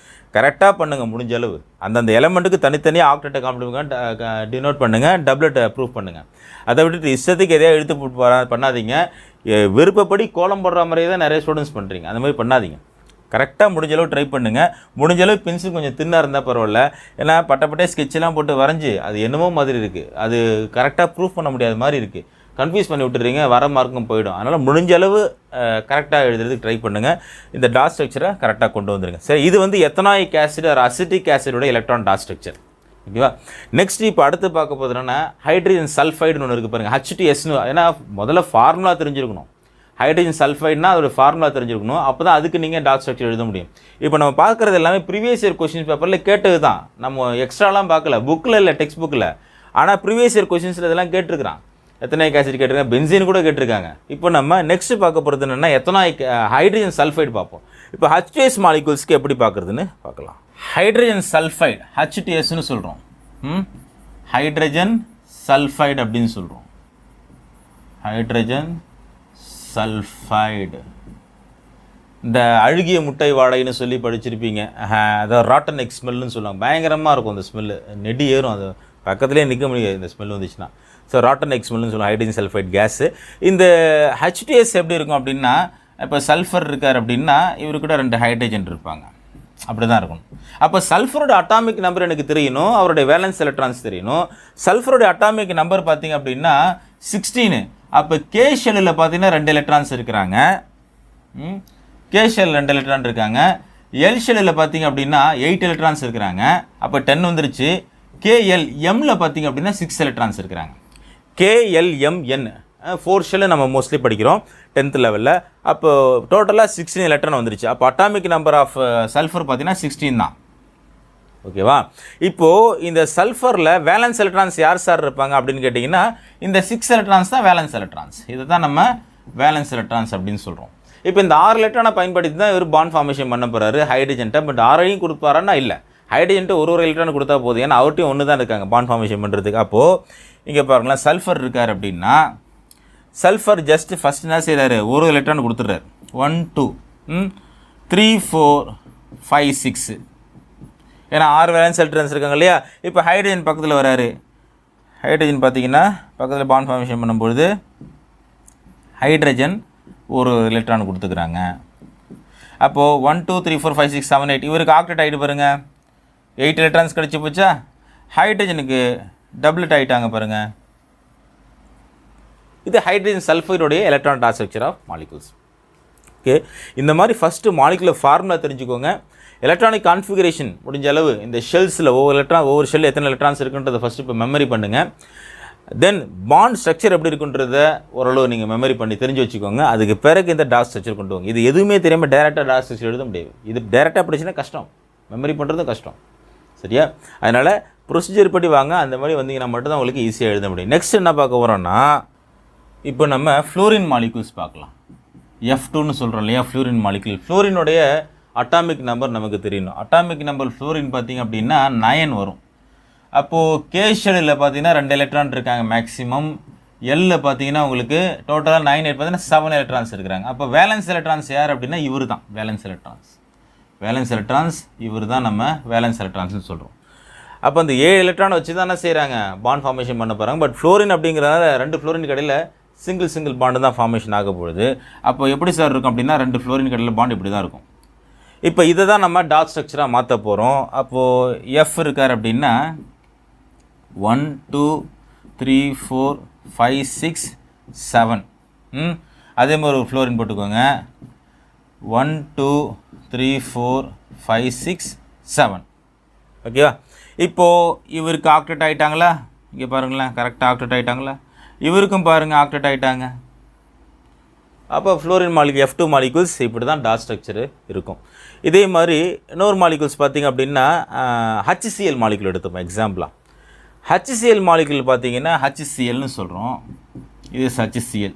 கரெக்டாக பண்ணுங்கள். முடிஞ்ச அளவு அந்தந்த எலமெண்ட்டுக்கு தனித்தனியாக ஆக்டேட்டை காம்ப்ளிமெண்ட் டினோட் பண்ணுங்கள், டபுளட்டை ப்ரூஃப் பண்ணுங்கள். அதை விட்டுட்டு இஷ்டத்துக்கு எதையா இழுத்து போட்டு பண்ணாதீங்க. விருப்பப்படி கோலம் போடுற மாதிரியே தான் நிறைய ஸ்டூடெண்ட்ஸ் பண்ணுறீங்க. அந்த மாதிரி பண்ணாதீங்க. கரெக்டாக முடிஞ்சளவு ட்ரை பண்ணுங்கள். முடிஞ்சளவு பென்சில் கொஞ்சம் தின்னாக இருந்தால் பரவாயில்ல. ஏன்னா பட்டப்பட்டே ஸ்கெட்செல்லாம் போட்டு வரைஞ்சி அது என்னமோ மாதிரி இருக்குது, அது கரெக்டாக ப்ரூஃப் பண்ண முடியாத மாதிரி இருக்குது. கன்ஃபியூஸ் பண்ணி விட்டுறீங்க, வர மார்க்கும் போயிடும். அதனால் முடிஞ்ச அளவு கரெக்டாக எழுதுறதுக்கு ட்ரை பண்ணுங்கள். இந்த டாட் ஸ்ட்ரக்சரை கரெக்டாக கொண்டு வந்துடுங்க. சரி, இது வந்து எத்தனாயிக் ஆசிட் ஒரு அசிட்டிக் ஆசிடோட எலக்ட்ரான் டாட் ஸ்ட்ரக்சர். ஓகேவா? நெக்ஸ்ட் இப்போ அடுத்து பார்க்க போதுன்னா ஹைட்ரஜன் சல்ஃபைடுன்னு ஒன்று இருக்குது பாருங்கள், HTSன்னு. ஏன்னா முதல்ல ஃபார்முலா தெரிஞ்சிருக்கணும். ஹைட்ரஜன் சல்ஃபைடுனா அதோட ஃபார்முலா தெரிஞ்சிருக்கணும். அப்போ தான் அதுக்கு நீங்கள் டாட் ஸ்ட்ரக்சர் எழுத முடியும். இப்போ நம்ம பார்க்குறது எல்லாமே ப்ரீவியஸ் இயர் கொஸ்டின் பேப்பரில் கேட்டது தான். நம்ம எக்ஸ்ட்ராலாம் பார்க்கல, புக்கில் இல்லை, டெக்ஸ்ட் புக்கில். ஆனால் ப்ரீவியஸ் இயர் கொஸ்டின்ஸில் இதெல்லாம் கேட்டிருக்கிறான். எத்தனாயிக் ஆசிட் கேட்டிருக்காங்க, பென்சீன் கூட கேட்டிருக்காங்க. இப்போ நம்ம நெக்ஸ்ட் பார்க்க போகிறது என்னென்னா எத்தனாயிக் ஹைட்ரஜன் சல்ஃபைடு பார்ப்போம். இப்போ HTS மாலிகூல்ஸ்க்கு எப்படி பார்க்குறதுன்னு பார்க்கலாம். ஹைட்ரஜன் சல்ஃபைடு HTSன்னு சொல்கிறோம். ஹைட்ரஜன் சல்ஃபைடு அப்படின்னு சொல்கிறோம். Hydrogen sulphide. இந்த அழுகிய முட்டை வாடைன்னு சொல்லி படிச்சிருப்பீங்க. அதாவது ராட்டன் எக் ஸ்மெல்லுன்னு சொல்லுவாங்க. பயங்கரமாக இருக்கும் அந்த ஸ்மெல்லு, நெடி ஏறும். அது பக்கத்துலேயே நிற்க முடியாது இந்த ஸ்மெல் வந்துச்சுன்னா. ஸோ ராட்டன் எக் ஸ்மெல்லுன்னு சொல்லுவாங்க ஹைட்ரஜன் சல்ஃபைட் கேஸு. இந்த HTS எப்படி இருக்கும் அப்படின்னா, இப்போ சல்ஃபர் இருக்கார் அப்படின்னா இவருக்கிட்ட 2 ஹைட்ரஜன் இருப்பாங்க. அப்படி தான் இருக்கணும். அப்போ சல்ஃபரோட அட்டாமிக் நம்பர் எனக்கு தெரியணும், அவருடைய வேலன்ஸ் எலக்ட்ரான்ஸ் தெரியணும். சல்ஃபரோட அட்டாமிக் நம்பர் பார்த்தீங்க அப்படின்னா 16. அப்போ கே ஷெல்லில் பார்த்தீங்கன்னா 2 எலக்ட்ரான்ஸ் இருக்கிறாங்க. கே ஷெல் 2 எலக்ட்ரான் இருக்காங்க. எல் ஷெல்லில் பார்த்தீங்க அப்படின்னா 8 எலக்ட்ரான்ஸ் இருக்கிறாங்க. அப்போ 10 வந்துருச்சு. KLMல பார்த்தீங்க அப்படின்னா 6 எலக்ட்ரான்ஸ் இருக்கிறாங்க. KLMN 4 ஷெல்லு நம்ம மோஸ்ட்லி படிக்கிறோம் 10th லெவலில். அப்போ டோட்டலாக 16 எலக்ட்ரான் வந்துருச்சு. அப்போ அட்டாமிக் நம்பர் ஆஃப் சல்ஃபர் பார்த்தீங்கன்னா 16 தான். ஓகேவா? இப்போது இந்த சல்ஃபரில் வேலன்ஸ் எலக்ட்ரான்ஸ் யார் சார் இருப்பாங்க அப்படின்னு கேட்டிங்கன்னா இந்த 6 எலக்ட்ரான்ஸ் தான் வேலன்ஸ் எலக்ட்ரான்ஸ். இதை தான் நம்ம வேலன்ஸ் எலக்ட்ரான்ஸ் அப்படின்னு சொல்கிறோம். இப்போ இந்த 6 எலக்ட்ரானை பயன்படுத்தி தான் இவர் பாண்ட் ஃபார்மேஷன் பண்ண போகிறாரு ஹைட்ரஜன்ட்ட. பட் 6ஐயும் கொடுப்பாரான்னா இல்லை, ஹைட்ரஜன்ட்டு ஒரு எலக்ட்ரான் கொடுத்தா போதும். ஏன்னா அவர்கிட்டையும் ஒன்று தான் இருக்காங்க பாண்ட் ஃபார்மேஷன் பண்ணுறதுக்கு. அப்போது இங்கே பாருங்களேன், சல்ஃபர் இருக்கார் அப்படின்னா சல்ஃபர் ஜஸ்ட் ஃபஸ்ட் என்ன செய்கிறாரு, ஒரு எலக்ட்ரான் கொடுத்துட்றாரு. 1 2 3 4 5 6. ஏன்னா 6 வேலன்ஸ் எலக்ட்ரான்ஸ் இருக்காங்க இல்லையா. இப்போ ஹைட்ரஜன் பக்கத்தில் வராரு. ஹைட்ரஜன் பார்த்தீங்கன்னா பக்கத்தில் பாண்ட் ஃபார்மேஷன் பண்ணும்பொழுது ஹைட்ரஜன் ஒரு எலக்ட்ரான் கொடுத்துக்கிறாங்க. அப்போது 1 2 3 4 5 6 7 8 இவருக்கு ஆக்டேட் ஆகிட்டு பாருங்கள். 8 எலக்ட்ரான்ஸ் கிடச்சி போச்சா. ஹைட்ரஜனுக்கு டபுளட் ஆகிட்டாங்க பாருங்கள். இது ஹைட்ரஜன் சல்ஃபைடோடைய electron dot structure of molecules. Okay, இந்த மாதிரி ஃபஸ்ட்டு மாலிகுலர் ஃபார்முலா தெரிஞ்சுக்கோங்க. எலக்ட்ரானிக் கான்ஃபிகரேஷன் முடிஞ்ச அளவு இந்த ஷெல்ஸில் ஒவ்வொரு ஷெல் எத்தனை எலக்ட்ரான்ஸ் இருக்குன்றதை ஃபஸ்ட்டு இப்போ மெமரி பண்ணுங்கள். தென் பாண்ட் ஸ்ட்ரக்சர் எப்படி இருக்குன்றதை ஓரளவு நீங்கள் மெமரி பண்ணி தெரிஞ்சு வச்சுக்கோங்க. அதுக்கு பிறகு இந்த டாட் ஸ்ட்ரக்சர் கொண்டு வாங்க. இது எதுவுமே தெரியாமல் டேரெக்டாக டாட் ஸ்ட்ரக்சர் எழுத முடியாது. இது டேரெக்டாக படிச்சுன்னா கஷ்டம், மெமரி பண்ணுறதும் கஷ்டம். சரியா? அதனால் ப்ரொசீஜர் படி வாங்க, அந்த மாதிரி வந்தீங்கன்னா மட்டும்தான் உங்களுக்கு ஈஸியாக எழுத முடியும். நெக்ஸ்ட் என்ன பார்க்க போகிறோன்னா, இப்போ நம்ம ஃப்ளோரின் மாலிகூல்ஸ் பார்க்கலாம். F2ன்னு சொல்கிறோம் இல்லையா, ஃப்ளோரின் மாலிகூல். ஃப்ளோரினுடைய அட்டாமிக் நம்பர் நமக்கு தெரியணும். அட்டாமிக் நம்பர் ஃப்ளோரின் பார்த்திங்க அப்படின்னா 9 வரும். அப்போது கே ஷெல்லில் பார்த்தீங்கன்னா 2 எலக்ட்ரான் இருக்காங்க மேக்ஸிமம். எல்லில் பார்த்தீங்கன்னா உங்களுக்கு டோட்டலாக 9 பார்த்தீங்கன்னா 7 எலக்ட்ரான்ஸ் இருக்கிறாங்க. அப்போ வேலன்ஸ் எலக்ட்ரான்ஸ் யார் அப்படின்னா இவர் தான் வேலன்ஸ் எலக்ட்ரான்ஸ். வேலன்ஸ் எலக்ட்ரான்ஸ் இவர் தான் நம்ம வேலன்ஸ் எலக்ட்ரான்ஸ்னு சொல்கிறோம். அப்போ அந்த 7 எலக்ட்ரானை வச்சு தான் என்ன செய்கிறாங்க, பாண்ட் ஃபார்மேஷன் பண்ண போகிறாங்க. பட் ஃப்ளோரின் அப்படிங்கிறதால 2 ஃப்ளோரின் கடையில் சிங்கிள் பாண்டு தான் ஃபார்மேஷன் ஆக போகுது. அப்போ எப்படி சார் இருக்கும் அப்படின்னா 2 ஃப்ளோரின் கடையில் பாண்ட் இப்படி தான் இருக்கும். இப்போ இதை தான் நம்ம டாட் ஸ்ட்ரக்சராக மாற்ற போகிறோம். அப்போது எஃப் இருக்கார் அப்படின்னா 1 2 3 4 5 6 7. அதே மாதிரி ஒரு ஃப்ளோரின் போட்டுக்கோங்க. 1 2 3 4 5 6 7. ஓகேவா? இப்போது இவருக்கு ஆக்டேட் ஆகிட்டாங்களா? இங்கே பாருங்களேன், கரெக்டாக ஆக்டேட் ஆகிட்டாங்களா? இவருக்கும் பாருங்கள் ஆக்டேட் ஆகிட்டாங்க. அப்போ ஃப்ளோரின் மாலிகூல் F2 மாலிகூல்ஸ் இப்படி தான் டாட் ஸ்ட்ரக்சரு இருக்கும். இதே மாதிரி இன்னொரு மாலிகூல்ஸ் பார்த்திங்க அப்படின்னா HCl மாலிகூல் எடுத்துப்போம் எக்ஸாம்பிளாக. HCl மாலிகூல் பார்த்திங்கன்னா HClன்னு சொல்கிறோம். இது HCl.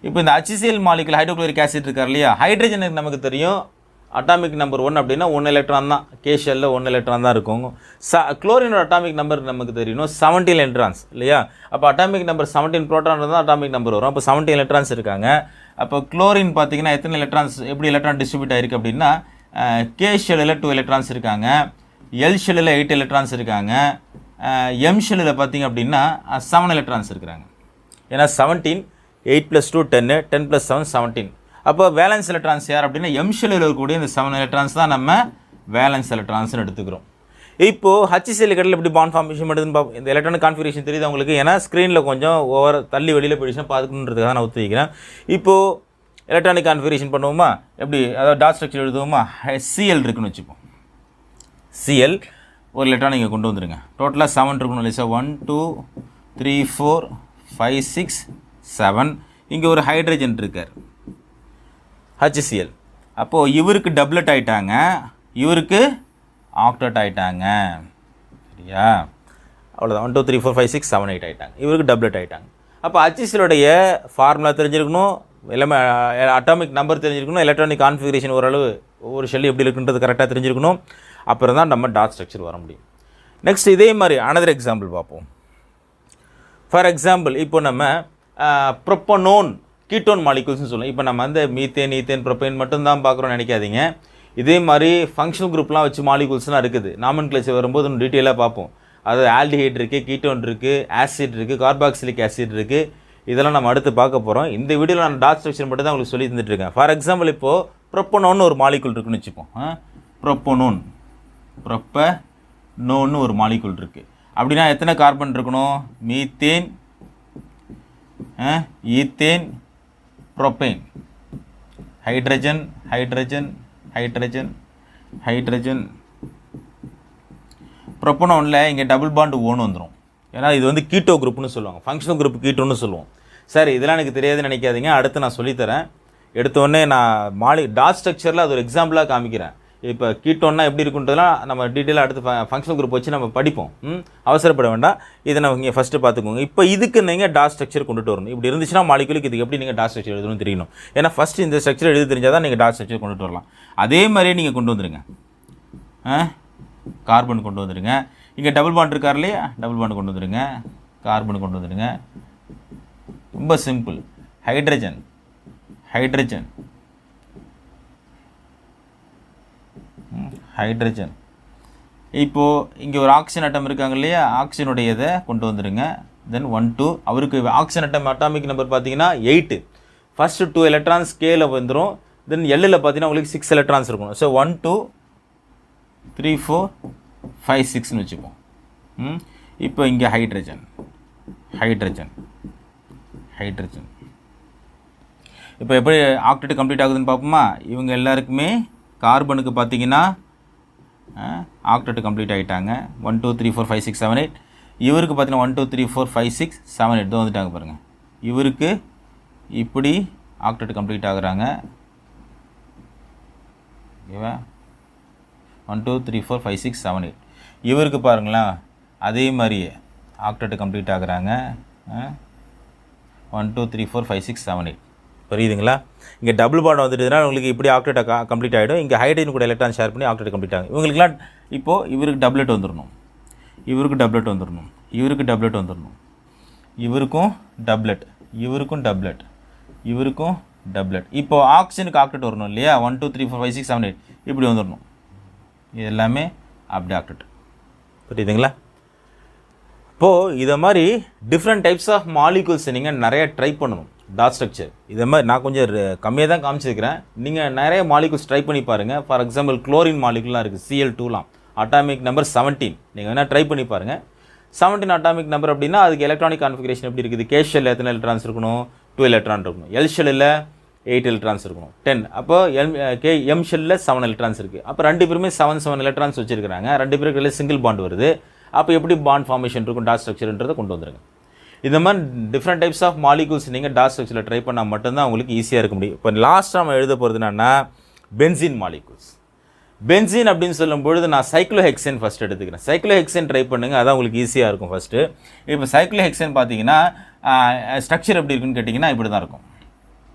இப்போ இந்த HCl மாலிகூல் ஹைட்ரோக்ளோரிக் ஆசிட் இருக்கார் இல்லையா, ஹைட்ரஜனுக்கு நமக்கு தெரியும் அட்டாமிக் நம்பர் 1 அப்படின்னா 1 எலக்ட்ரான் தான். கே ஷெல்லில் 1 எலக்ட்ரான் தான் இருக்கும். குளோரினோட அட்டாமிக் நம்பர் நமக்கு தெரியணும் 17 எலக்ட்ரான்ஸ் இல்லையா. அப்போ அட்டாமிக் நம்பர் 17 ப்ரோட்டான் தான் அட்டாமிக் நம்பர் வரும். அப்போ 17 எலக்ட்ரான்ஸ் இருக்காங்க. அப்போ குளோரின் பார்த்தீங்கன்னா எத்தனை எலக்ட்ரான்ஸ், எப்படி எலக்ட்ரான் டிஸ்ட்ரிபியூட் ஆகிருக்கு அப்படின்னா கே ஷெல்லில் 2 எலக்ட்ரான்ஸ் இருக்காங்க, எல் ஷெல்லில் 8 எலக்ட்ரான்ஸ் இருக்காங்க, எம் ஷெல்லில் பார்த்தீங்க அப்படின்னா 7 எலக்ட்ரான்ஸ் இருக்கிறாங்க. ஏன்னா 17 8 + 2 10 10 + 7 17. அப்போ வேலன்ஸ் எலக்ட்ரான்ஸ் யார் அப்படின்னா எம் ஷெல்லில் இருக்கக்கூடிய இந்த 7 எலக்ட்ரான்ஸ் தான் நம்ம வேலன்ஸ் எலக்ட்ரான்ஸ்னு எடுத்துக்கிறோம். இப்போது HCl கடையில் எப்படி பாண்ட் ஃபார்மேஷன் பண்ணுறதுன்னு பார்ப்போம். இந்த எலக்ட்ரானிக் கான்ஃபிகரேஷன் தெரியுது உங்களுக்கு, ஏன்னா ஸ்க்ரீனில் கொஞ்சம் ஓவர் தள்ளி வெளியில் போயிடுச்சுன்னா பார்த்துக்கணுன்றதுக்காக நான் ஒத்து வைக்கிறேன். இப்போது எலக்ட்ரானிக் கான்ஃபிகரேஷன் பண்ணுவோமா, எப்படி அதாவது டாட் ஸ்ட்ரக்சர் எழுதுவோமா, Cl இருக்குன்னு வச்சுப்போம். Cl ஒரு எலக்ட்ரான் இங்கே கொண்டு வந்துடுங்க. டோட்டலாக 7 இருக்கணும் இல்லையா. 1 2 3 4 5 6 7. இங்கே ஒரு ஹைட்ரஜன் இருக்கார் HCl. அப்போது இவருக்கு டபுளட் ஆகிட்டாங்க, இவருக்கு ஆக்டேட் ஆகிட்டாங்க. சரியா? அவ்வளோதான். 1 2 3 4 5 6 7 8 ஆகிட்டாங்க. இவருக்கு டபுளட் ஆகிட்டாங்க. அப்போ HClோடைய ஃபார்முலா தெரிஞ்சிருக்கணும், எல்லாமே அட்டாமிக் நம்பர் தெரிஞ்சிருக்கணும், எலக்ட்ரானிக் கான்ஃபிகரேஷன் ஓரளவு ஒவ்வொரு ஷெல்லு எப்படி இருக்குன்றது கரெக்டாக தெரிஞ்சிருக்கணும். அப்புறம் தான் நம்ம டாட் ஸ்ட்ரக்சர் வர முடியும். நெக்ஸ்ட் இதே மாதிரி அனதர் எக்ஸாம்பிள் பார்ப்போம். ஃபார் எக்ஸாம்பிள் இப்போ நம்ம ப்ரோப்பனோன் கீட்டோன் மாலிகூல்ஸ்னு சொல்லுவோம். இப்போ நம்ம வந்து மீத்தேன் ஈத்தேன் ப்ரோப்பேன் மட்டும்தான் பார்க்குறோன்னு நினைக்காதீங்க. இதே மாதிரி ஃபங்க்ஷனல் குரூப்லாம் வச்சு மாலிகூல்ஸ்லாம் இருக்குது. நாமன்கிளேச்சர் வரும்போது இன்னும் டீட்டெயிலாக பார்ப்போம். அதாவது ஆல்டிஹைட் இருக்குது, கீட்டோன் இருக்குது, ஆசிட் இருக்குது, கார்பாக்சிலிக் ஆசிட் இருக்குது. இதெல்லாம் நம்ம அடுத்து பார்க்க போகிறோம். இந்த வீடியோவில் நான் டாட் ஸ்ட்ரக்சர் மட்டும் தான் உங்களுக்கு சொல்லி தந்துட்டுருக்கேன். ஃபார் எக்ஸாம்பிள் இப்போது ப்ரோப்பனோன்னு ஒரு மாலிகூல் இருக்குன்னு வச்சுப்போம். ப்ரோப்பனோன்னு ஒரு மாலிகூல் இருக்குது அப்படின்னா எத்தனை கார்பன் இருக்கணும், methane ethane propane, hydrogen hydrogen hydrogen hydrogen. ப்ரோப்பனோனில் இங்கே டபுள் பாண்ட் ஒன்று வந்துடும். ஏன்னா இது வந்து கீட்டோ குரூப்னு சொல்லுவாங்க, ஃபங்க்ஷனல் குரூப் கீட்டோன்னு சொல்லுவோம். சரி, இதெல்லாம் எனக்கு தெரியாதுன்னு நினைக்காதீங்க, அடுத்து நான் சொல்லித்தரேன். எடுத்தோடனே நான் டாட் ஸ்ட்ரக்சரில் அது ஒரு எக்ஸாம்பிளாக காமிக்கிறேன். இப்போ கீட்டோன்னா எப்படி இருக்குன்றதுலாம் நம்ம டீட்டெயிலாக அடுத்து ஃபங்க்ஷனல் குரூப் வச்சு நம்ம படிப்போம். அவசரப்பட வேண்டாம், இதை நம்ம இங்கே ஃபஸ்ட்டு பார்த்துக்கோங்க. இப்போ இதுக்கு நீங்கள் டாட் ஸ்ட்ரக்சர் கொண்டுட்டு வரணும். இப்படி இருந்துச்சுன்னா மாலிகுலுக்கு இதுக்கு எப்படி நீங்கள் டாட் ஸ்ட்ரக்சர் எழுதணும்னு தெரியணும். ஏன்னா ஃபஸ்ட்டு இந்த ஸ்ட்ரக்சர் எழுதி தெரிஞ்சால் தான் நீங்கள் டாட் ஸ்ட்ரக்சர் கொண்டுட்டு வரலாம். அதே மாதிரியே நீங்கள் கொண்டு வந்துடுங்க. கார்பன் கொண்டு வந்துடுங்க. இங்கே டபுள் பாண்ட் இருக்கார் இல்லையா, டபுள் பாண்ட் கொண்டு வந்துடுங்க. கார்பன் கொண்டு வந்துடுங்க. ரொம்ப சிம்பிள். Hydrogen hydrogen hydrogen. இப்போது இங்கே ஒரு ஆக்சிஜன் அட்டம் இருக்காங்க இல்லையா, ஆக்சிஜனுடைய இதை கொண்டு வந்துடுங்க. தென் 1 2 அவருக்கு ஆக்சிஜன் அட்டம் அட்டாமிக் நம்பர் பார்த்தீங்கன்னா 8. ஃபஸ்ட்டு 2 எலக்ட்ரான்ஸ் கேல வந்துடும். தென் எல்லில் பார்த்தீங்கன்னா உங்களுக்கு 6 எலக்ட்ரான்ஸ் இருக்கணும். ஸோ 1 2 3 4 5 6ன்னு வச்சுப்போம். இப்போ இங்கே ஹைட்ரஜன் ஹைட்ரஜன் ஹைட்ரஜன். இப்போ எப்படி ஆக்டேட் கம்ப்ளீட் ஆகுதுன்னு பார்ப்போமா. இவங்க எல்லாருக்குமே கார்பனுக்கு பார்த்தீங்கன்னா ஆக்டேட் கம்ப்ளீட் ஆகிட்டாங்க. 1 2 3 4 5 6 7 8. இவருக்கு பார்த்தீங்கன்னா 1 2 3 4 5 6 7 8 தான் வந்துட்டாங்க பாருங்கள். இவருக்கு இப்படி ஆக்டேட் கம்ப்ளீட் ஆகுறாங்க. ஓகேவா? 1 2 3 4 5 6 7 8. இவருக்கு பாருங்களேன் அதே மாதிரியே ஆக்டெட் கம்ப்ளீட் ஆகுறாங்க. 1 2 3 4 5 6 7 8. புரியுதுங்களா? இங்கே டபுள் பாண்ட் வந்துட்டுதுன்னா உங்களுக்கு இப்படி ஆக்டெட் கம்ப்ளீட் ஆகிடும். இங்கே ஹைட்ரஜன் கூட எலக்ட்ரான் ஷேர் பண்ணி ஆக்டெட் கம்ப்ளீட் ஆகும். இவங்களுக்குலாம் இப்போது இவருக்கு டப்ளெட் வந்துடணும், இவருக்கு டப்ளெட் வந்துடணும், இவருக்கு டப்ளெட் வந்துடணும், இவருக்கும் டப்ளெட், இவருக்கும் டப்ளெட், இவருக்கும் டப்ளெட். இப்போது ஆக்சிஜனுக்கு ஆக்டெட் வரணும் இல்லையா? 1 2 3 4 5 6 7 8 இப்படி வந்துடணும். இது எல்லாமே அப்படி ஆக்டெட். புரியுதுங்களா? இப்போது இதை மாதிரி டிஃப்ரெண்ட் டைப்ஸ் ஆஃப் மாலிகூல்ஸ் நீங்கள் நிறைய ட்ரை பண்ணணும். டாட் ஸ்ட்ரக்சர் இதை மாதிரி நான் கொஞ்சம் கம்மியாக தான் காமிச்சிருக்கிறேன். நீங்கள் நிறைய மாலிகூல்ஸ் ட்ரை பண்ணி பாருங்கள். ஃபார் எக்ஸாம்பிள் குளோரின் மாலிகூல்லாம் இருக்குது, Cl2லாம் அட்டாமிக் நம்பர் 17. நீங்கள் வேணால் ட்ரை பண்ணி பாருங்கள். 17 அட்டாமிக் நம்பர் அப்படின்னா அதுக்கு எலக்ட்ரானிக் கான்ஃபிகரேஷன் எப்படி இருக்குது? கே ஷெல்லில் எத்தனை எலக்ட்ரான்ஸ் இருக்கணும்? 2 எலக்ட்ரான் இருக்கணும். எல் ஷெல்லில் 8 எலக்ட்ரான்ஸ் இருக்கணும், 10. அப்போ எம் ஷெல்லில் 7 எலக்ட்ரான்ஸ் இருக்குது. அப்போ ரெண்டு பேருமே 7 எலக்ட்ரான்ஸ் வச்சுருக்காங்க. ரெண்டு பேருக்கு சிங்கிள் பாண்ட் வருது. அப்போ எப்படி பாண்ட் ஃபார்மேஷன் இருக்கும், டாட் ஸ்ட்ரக்சர்ன்றதை கொண்டு வந்துருங்க. இந்த மாதிரி டிஃப்ரெண்ட் டைப்ஸ் ஆஃப் மாலிகூல்ஸ் நீங்கள் டாட் ஸ்ட்ரக்சரில் ட்ரை பண்ணால் மட்டும்தான் உங்களுக்கு ஈஸியாக இருக்க முடியும். இப்போ லாஸ்ட்டாக நம்ம எழுத போகிறது என்னன்னா பென்சீன் மாலிகூல்ஸ். பென்சீன் அப்படின்னு சொல்லும்பொழுது நான் சைக்ளோஹெக்சேன் ஃபஸ்ட் எடுத்துக்கிறேன். சைக்ளோஹெக்சேன் ட்ரை பண்ணுங்கள், அதான் உங்களுக்கு ஈஸியாக இருக்கும் ஃபஸ்ட்டு. இப்போ சைக்ளோஹெக்சேன் பார்த்தீங்கன்னா ஸ்ட்ரக்சர் எப்படி இருக்குன்னு கேட்டிங்கன்னா இப்படி தான் இருக்கும்.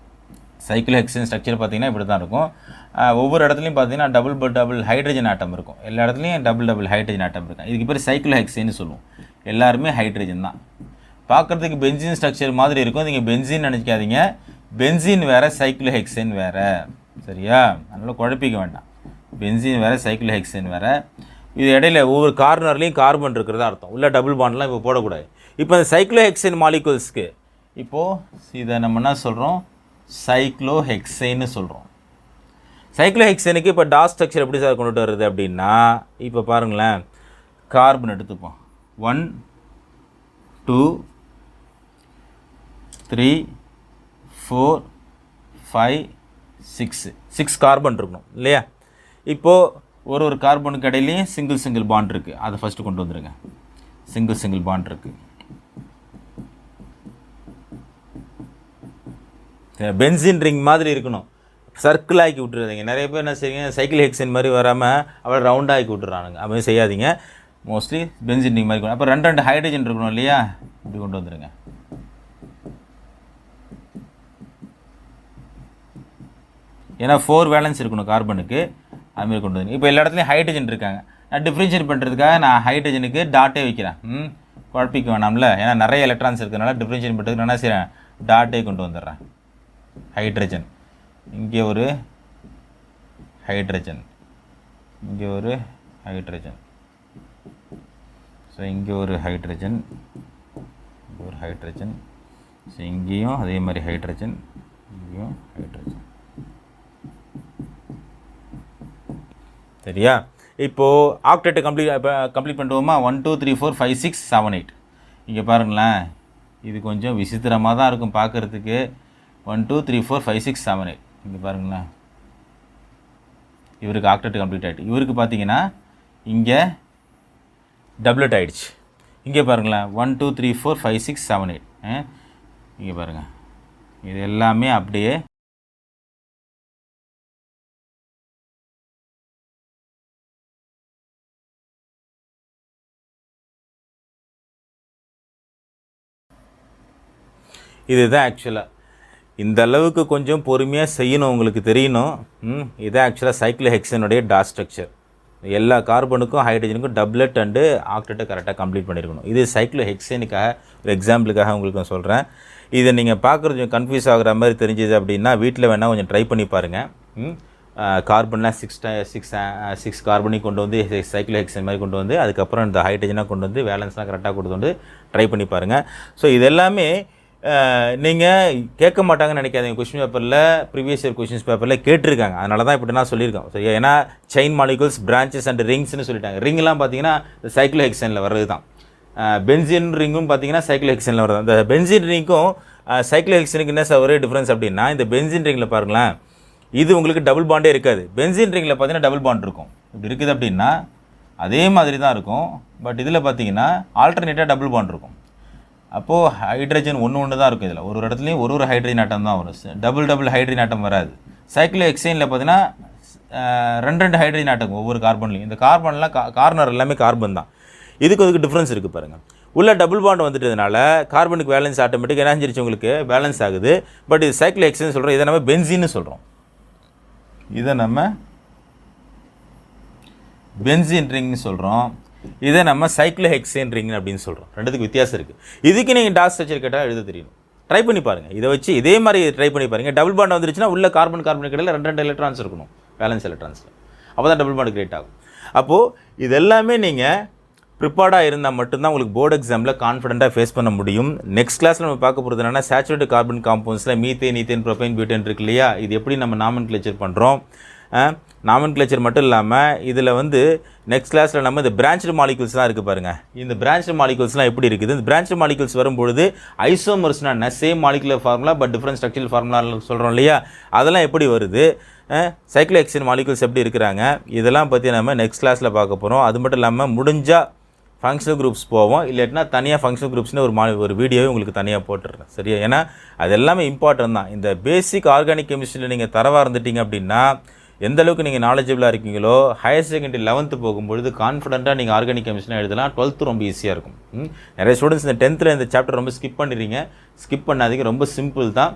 சைக்ளோஹெக்சேன் ஸ்ட்ரக்சர் பார்த்தீங்கன்னா இப்படி தான் இருக்கும். ஒவ்வொரு இடத்துலையும் பார்த்தீங்கன்னா டபுள் ஹைட்ரஜன் ஆட்டம் இருக்கும். எல்லா இடத்துலையும் டபுள் ஹைட்ரஜன் ஆட்டம் இருக்கும். இதுக்கு பேர் சைக்ளோஹெக்சேன்னு சொல்லுவோம். எல்லாருமே ஹைட்ரஜன் தான். பார்க்குறதுக்கு பென்சீன் ஸ்ட்ரக்சர் மாதிரி இருக்கும். நீங்கள் பென்சீன் நினைக்காதீங்க. பென்சீன் வேறு, சைக்ளோஹெக்சேன் வேறு. சரியா? அதனால் குழப்பிக்க வேண்டாம். பென்சீன் வேறு, சைக்ளோஹெக்சேன் வேறு. இது இடையில ஒவ்வொரு கார்னர்லேயும் கார்பன் இருக்கிறதா அர்த்தம். உள்ள டபுள் பாண்ட்லாம் இப்போ போடக்கூடாது. இப்போ இந்த சைக்ளோஹெக்சேன் மாலிகூல்ஸ்க்கு இப்போது இதை நம்ம என்ன சொல்கிறோம்? சைக்ளோஹெக்சேன்னு சொல்கிறோம். சைக்ளோஹெக்சேனுக்கு இப்போ டாட் ஸ்ட்ரக்சர் எப்படி சார் கொண்டுட்டு வருது அப்படின்னா, இப்போ பாருங்களேன், கார்பன் எடுத்துப்போம். 1 2 3 4 5 6 கார்பன் இருக்கணும் இல்லையா? இப்போது ஒரு கார்பனுக்கு இடையிலையும் சிங்கிள் பாண்ட் இருக்குது. அதை ஃபஸ்ட்டு கொண்டு வந்துடுங்க. சிங்கிள் பாண்ட் இருக்குது. பென்சீன் ரிங் மாதிரி இருக்கணும். சர்க்கிள் ஆக்கி விட்டுறாதீங்க. நிறைய பேர் என்ன செய்யுங்க, சைக்கிள் ஹெக்சன் மாதிரி வராமல் அவளை ரவுண்டாக ஆக்கி விட்டுறானுங்க. அப்படி செய்யாதீங்க. மோஸ்ட்லி பென்சீன் ரிங் மாதிரி. அப்போ ரெண்டு ஹைட்ரஜன் இருக்கணும் இல்லையா? இப்படி கொண்டு வந்துடுங்க. ஏன்னா 4 வேலன்ஸ் இருக்கணும் கார்பனுக்கு. அதுமாரி கொண்டு வந்து இப்போ எல்லா இடத்துலையும் ஹைட்ரஜன் இருக்காங்க. நான் டிஃப்ரென்ஷியேட் பண்ணுறதுக்காக நான் ஹைட்ரஜனுக்கு டாட்டே வைக்கிறேன். குழப்பிக்க வேணாம்ல, ஏன்னா நிறைய எலக்ட்ரான்ஸ் இருக்கிறதுனால டிஃப்ரென்ஷியேட் பண்ணுறதுக்கு நான் என்ன செய்கிறேன்? டாட்டே கொண்டு வந்துடுறேன். ஹைட்ரஜன், இங்கே ஒரு ஹைட்ரஜன், இங்கே ஒரு ஹைட்ரஜன், ஸோ இங்கே ஒரு ஹைட்ரஜன், இங்கே ஒரு ஹைட்ரஜன், ஸோ இங்கேயும் அதே மாதிரி ஹைட்ரஜன், இங்கேயும் ஹைட்ரஜன். சரியா? இப்போது ஆக்டெட்டை கம்ப்ளீட் பண்ணுவோமா? 1 2 3 4 5 6 7 8. இங்கே பாருங்களேன், இது கொஞ்சம் விசித்திரமாக தான் இருக்கும் பார்க்குறதுக்கு. 1 2 3 4 5 6 7 8. இங்கே பாருங்களேன், இவருக்கு ஆக்டெட் கம்ப்ளீட் ஆகிட்டு. இவருக்கு பார்த்தீங்கன்னா இங்கே டப்ளெட் ஆகிடுச்சு. இங்கே பாருங்களேன், 1 2 3 4 5 6 7 8. இங்கே பாருங்கள், இது எல்லாமே அப்படியே இதுதான் ஆக்சுவலாக. இந்த அளவுக்கு கொஞ்சம் பொறுமையாக செய்யணும், உங்களுக்கு தெரியணும். இதுதான் ஆக்சுவலாக சைக்ளோஹெக்சனுடைய டாட் ஸ்ட்ரக்சர். எல்லா கார்பனுக்கும் ஹைட்ரஜனுக்கும் டப்ளெட் அண்டு ஆக்டெட்டை கரெக்டாக கம்ப்ளீட் பண்ணியிருக்கணும். இது சைக்ளோஹெக்சேனுக்காக ஒரு எக்ஸாம்பிளுக்காக உங்களுக்கு நான் சொல்கிறேன். இதை நீங்கள் பார்க்குறது கொஞ்சம் கன்ஃபியூஸ் ஆகிற மாதிரி தெரிஞ்சது அப்படின்னா வீட்டில் வேணால் கொஞ்சம் ட்ரை பண்ணி பாருங்கள். கார்பன்லாம் 6 கார்பனையும் கொண்டு வந்து சைக்ளோஹெக்சேன் மாதிரி கொண்டு வந்து அதுக்கப்புறம் இந்த ஹைட்ரஜனாக கொண்டு வந்து வேலன்ஸ்லாம் கரெக்டாக கொண்டு வந்து ட்ரை பண்ணி பாருங்கள். ஸோ இது எல்லாமே நீங்கள் கேட்க மாட்டாங்கன்னு நினைக்காதீங்க. கொஸ்டின் பேப்பரில் ப்ரீவியஸ் இயர் கொஸ்டின்ஸ் பேப்பரில் கேட்டிருக்காங்க. அதனால தான் இப்படி நான் சொல்லியிருக்கேன். சரியா? ஏன்னா செயின் மாலிகூல்ஸ், பிரான்ச்சஸ் அண்ட் ரிங்ஸ்னு சொல்லிட்டாங்க. ரிங்லாம் பார்த்தீங்கன்னா இந்த சைக்ளோஹெக்சேனில் வர்றது தான். பென்சீன் ரிங்கும் பார்த்தீங்கன்னா சைக்ளோஹெக்சேனில் வருது. அந்த பென்சீன் ரிங்கும் சைக்ளோஹெக்சனுக்கு என்ன ஒரே டிஃப்ரென்ஸ் அப்படின்னா, இந்த பென்சீன் ரிங்கில் பாருங்களேன், இது உங்களுக்கு டபுள் பாண்டே இருக்காது. பென்சீன் ரிங்கில் பார்த்தீங்கன்னா டபுள் பாண்ட் இருக்கும். இப்படி இருக்குது அப்படின்னா அதே மாதிரி தான் இருக்கும். பட் இதில் பார்த்தீங்கன்னா ஆல்டர்னேட்டாக டபுள் பாண்ட் இருக்கும். அப்போது ஹைட்ரஜன் ஒன்று தான் இருக்கும். இதில் ஒரு இடத்துலையும் ஒரு ஹைட்ரஜன் ஆட்டம் தான் வரும். டபுள் ஹைட்ரஜன் ஆட்டம் வராது. சைக்ளோஹெக்சேனில் பார்த்தீங்கன்னா ரெண்டு ஹைட்ரஜன் ஆட்டம் ஒவ்வொரு கார்பன்லையும். இந்த கார்பன்லாம் கார்னர் எல்லாமே கார்பன் தான். இதுக்கு டிஃப்ரென்ஸ் இருக்குது பாருங்கள். உள்ள டபுள் பாண்ட் வந்துட்டதுனால கார்பனுக்கு வேலன்ஸ் ஆட்டோமேட்டிக் என்ன செஞ்சிருச்சு உங்களுக்கு வேலன்ஸ் ஆகுது. பட் இது சைக்கிள் ஹெக்ஸேன் சொல்கிறோம். இதை நம்ம பென்சீன்னு சொல்கிறோம். இதை நம்ம பென்சீன் ரிங்னு சொல்கிறோம். இதை நம்ம சைக்கிள் ஹெக்ஸேன் ரிங் அப்படின்னு சொல்கிறோம். ரெண்டுத்துக்கு வித்தியாசம் இருக்குது. இதுக்கு நீங்கள் டாட் ஸ்ட்ரக்சர் கேட்டால் எழுத தெரியணும். ட்ரை பண்ணி பாருங்கள். இதை வச்சு இதே மாதிரி ட்ரை பண்ணி பாருங்கள். டபுள் பாண்ட் வந்துருச்சுன்னா உள்ள கார்பன் இடையில ரெண்டு எலக்ட்ரான்ஸ் இருக்கணும் வேலன்ஸ் எலக்ட்ரான்ஸில். அப்போ தான் டபுள் பாண்ட் கிரியேட் ஆகும். அப்போது இது எல்லாமே நீங்கள் ப்ரிப்பேர்டாக இருந்தால் மட்டும்தான் உங்களுக்கு போர்டு எக்ஸாமில் கான்ஃபிடென்ட்டாக ஃபேஸ் பண்ண முடியும். நெக்ஸ்ட் கிளாஸில் நம்ம பார்க்க போகிறது என்னென்னா சேச்சுரேட்டட் கார்பன் காம்பவுண்ட்ஸில் மீத்தேன், ஈத்தேன், ப்ரோபைன், பியூட்டேன் இருக்கு இல்லையா, இது எப்படி நம்ம நாமன்கிளேச்சர் பண்ணுறோம். நாமன்கிளேச்சர் மட்டும் இல்லாமல் இதில் நெக்ஸ்ட் கிளாஸில் நம்ம இந்த பிரான்ச்டு மாலிகூல்ஸ்லாம் இருக்குது பாருங்கள். இந்த பிரான்ச்டு மாலிகூல்ஸ்லாம் எப்படி இருக்குது, இந்த பிரான்ச்டு மாலிகூல்ஸ் வரும்பொழுது ஐசோமர்ஸ்னா என்ன, same molecular formula but different structural formula சொல்கிறோம் இல்லையா, அதெல்லாம் எப்படி வருது, சைக்கிள் ஹெக்ஸேன் மாலிகூல்ஸ் எப்படி இருக்கிறாங்க, இதெல்லாம் பற்றி நம்ம நெக்ஸ்ட் கிளாஸில் பார்க்க போகிறோம். அது மட்டும் இல்லாமல் முடிஞ்சால் ஃபங்க்ஷனல் குரூப்ஸ் போவோம். இல்லாட்டினா தனியாக ஃபங்க்ஷனல் குரூப்ஸ்னு ஒரு வீடியோவே உங்களுக்கு தனியாக போட்டுடுறேன். சரியா? ஏன்னா அது எல்லாமே இம்பார்ட்டன்ட் தான். இந்த பேசிக் ஆர்கானிக் கெமிஸ்ட்ரியில் நீங்கள் தரவாக இருந்துட்டீங்க அப்படின்னா எந்த அளவுக்கு நீங்கள் நாலேஜபிளாக இருக்கீங்களோ ஹையர் செகண்டரி 11th போகும்பொழுது கான்ஃபிடென்ட்டாக நீங்கள் ஆர்கானிக் கெமிஸ்ட்ரி எழுதலாம். 12th ரொம்ப ஈஸியாக இருக்கும். நிறைய ஸ்டூடெண்ட்ஸ் இந்த 10th இந்த சாப்டர் ரொம்ப ஸ்கிப் பண்ணிடுறீங்க. ஸ்கிப் பண்ணாதீங்க, ரொம்ப சிம்பிள் தான்.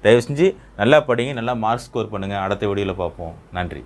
தயவு செஞ்சு நல்லா படிங்க, நல்லா மார்க் ஸ்கோர் பண்ணுங்கள். அடுத்த வீடியோவில் பார்ப்போம். நன்றி.